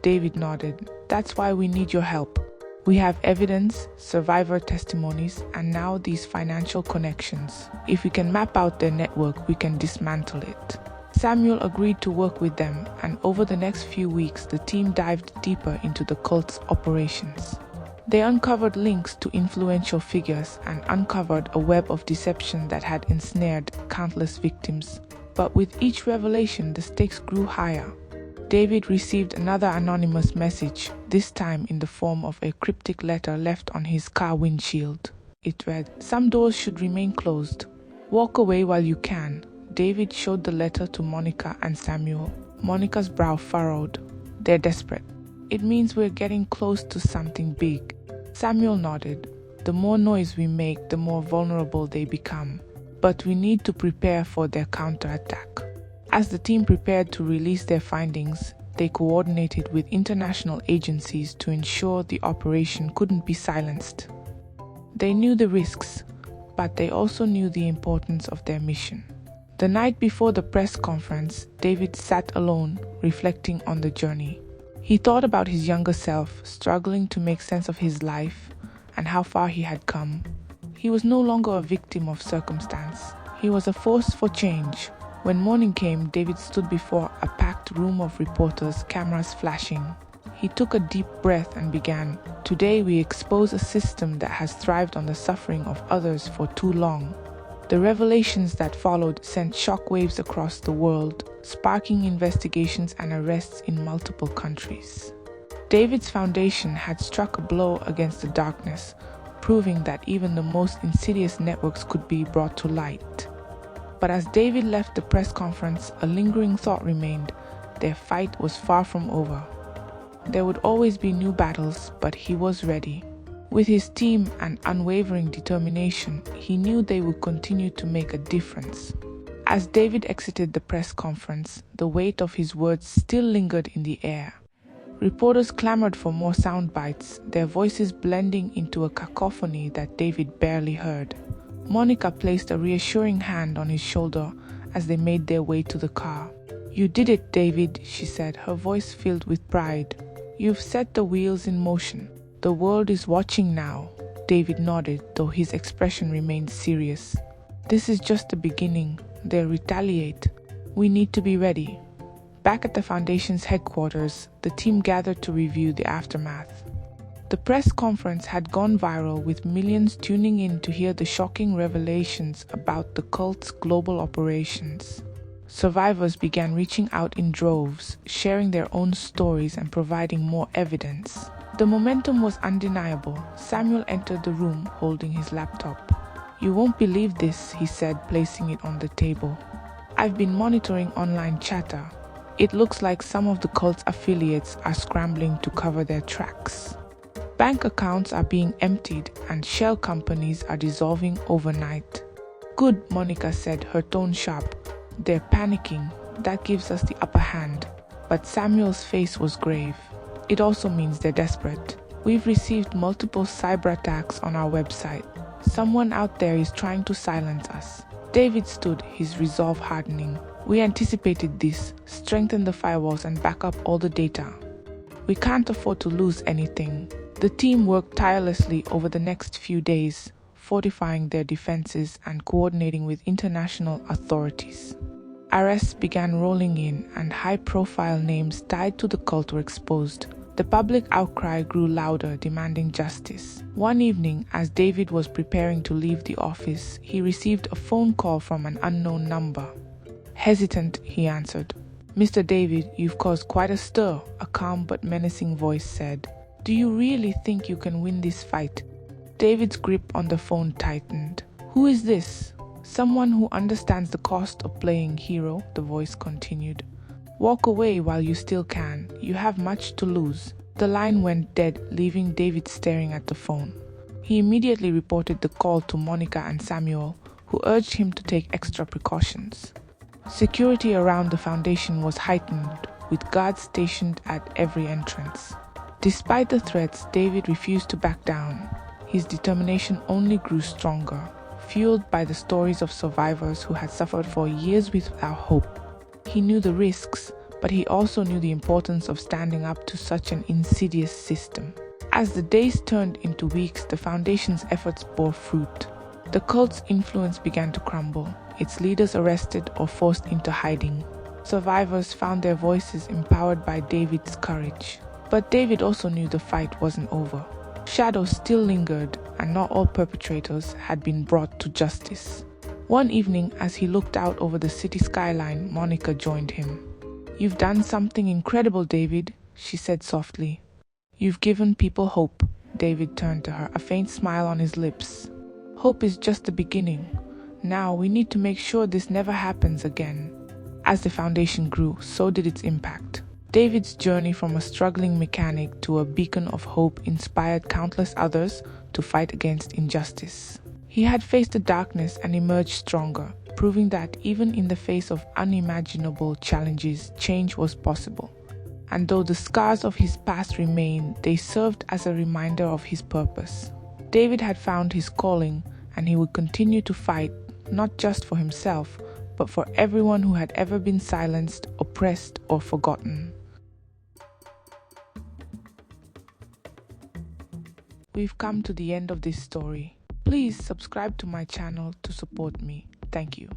David nodded. "That's why we need your help. We have evidence, survivor testimonies, and now these financial connections. If we can map out their network, we can dismantle it." Samuel agreed to work with them, and over the next few weeks, the team dived deeper into the cult's operations. They uncovered links to influential figures and uncovered a web of deception that had ensnared countless victims. But with each revelation, the stakes grew higher. David received another anonymous message, this time in the form of a cryptic letter left on his car windshield. It read, "Some doors should remain closed. Walk away while you can." David showed the letter to Monica and Samuel. Monica's brow furrowed. "They're desperate. It means we're getting close to something big." Samuel nodded. "The more noise we make, the more vulnerable they become. But we need to prepare for their counterattack." As the team prepared to release their findings, they coordinated with international agencies to ensure the operation couldn't be silenced. They knew the risks, but they also knew the importance of their mission. The night before the press conference, David sat alone, reflecting on the journey. He thought about his younger self, struggling to make sense of his life and how far he had come. He was no longer a victim of circumstance. He was a force for change. When morning came, David stood before a packed room of reporters, cameras flashing. He took a deep breath and began, "Today we expose a system that has thrived on the suffering of others for too long." The revelations that followed sent shockwaves across the world, sparking investigations and arrests in multiple countries. David's foundation had struck a blow against the darkness, proving that even the most insidious networks could be brought to light. But as David left the press conference, a lingering thought remained: their fight was far from over. There would always be new battles, but he was ready. With his team and unwavering determination, he knew they would continue to make a difference. As David exited the press conference, the weight of his words still lingered in the air. Reporters clamored for more sound bites, their voices blending into a cacophony that David barely heard. Monica placed a reassuring hand on his shoulder as they made their way to the car. "You did it, David," she said, her voice filled with pride. "You've set the wheels in motion. The world is watching now." David nodded, though his expression remained serious. "This is just the beginning. They'll retaliate. We need to be ready." Back at the Foundation's headquarters, the team gathered to review the aftermath. The press conference had gone viral, with millions tuning in to hear the shocking revelations about the cult's global operations. Survivors began reaching out in droves, sharing their own stories and providing more evidence. The momentum was undeniable. Samuel entered the room holding his laptop. "You won't believe this," he said, placing it on the table. "I've been monitoring online chatter. It looks like some of the cult's affiliates are scrambling to cover their tracks. Bank accounts are being emptied and shell companies are dissolving overnight." "Good," Monica said, her tone sharp. "They're panicking. That gives us the upper hand." But Samuel's face was grave. "It also means they're desperate. We've received multiple cyber attacks on our website. Someone out there is trying to silence us." David stood, his resolve hardening. "We anticipated this. Strengthen the firewalls and back up all the data. We can't afford to lose anything." The team worked tirelessly over the next few days, fortifying their defenses and coordinating with international authorities. Arrests began rolling in, and high-profile names tied to the cult were exposed. The public outcry grew louder, demanding justice. One evening, as David was preparing to leave the office, he received a phone call from an unknown number. Hesitant, he answered. "Mr. David, you've caused quite a stir," a calm but menacing voice said. "Do you really think you can win this fight?" David's grip on the phone tightened. "Who is this?" "Someone who understands the cost of playing hero," the voice continued. "Walk away while you still can. You have much to lose." The line went dead, leaving David staring at the phone. He immediately reported the call to Monica and Samuel, who urged him to take extra precautions. Security around the Foundation was heightened, with guards stationed at every entrance. Despite the threats, David refused to back down. His determination only grew stronger, fueled by the stories of survivors who had suffered for years without hope. He knew the risks, but he also knew the importance of standing up to such an insidious system. As the days turned into weeks, the Foundation's efforts bore fruit. The cult's influence began to crumble, its leaders arrested or forced into hiding. Survivors found their voices empowered by David's courage. But David also knew the fight wasn't over. Shadows still lingered, and not all perpetrators had been brought to justice. One evening, as he looked out over the city skyline, Monica joined him. "You've done something incredible, David," she said softly. "You've given people hope." David turned to her, a faint smile on his lips. "Hope is just the beginning. Now we need to make sure this never happens again." As the foundation grew, so did its impact. David's journey from a struggling mechanic to a beacon of hope inspired countless others to fight against injustice. He had faced the darkness and emerged stronger, proving that even in the face of unimaginable challenges, change was possible. And though the scars of his past remained, they served as a reminder of his purpose. David had found his calling, and he would continue to fight, not just for himself, but for everyone who had ever been silenced, oppressed, or forgotten. We've come to the end of this story. Please subscribe to my channel to support me. Thank you.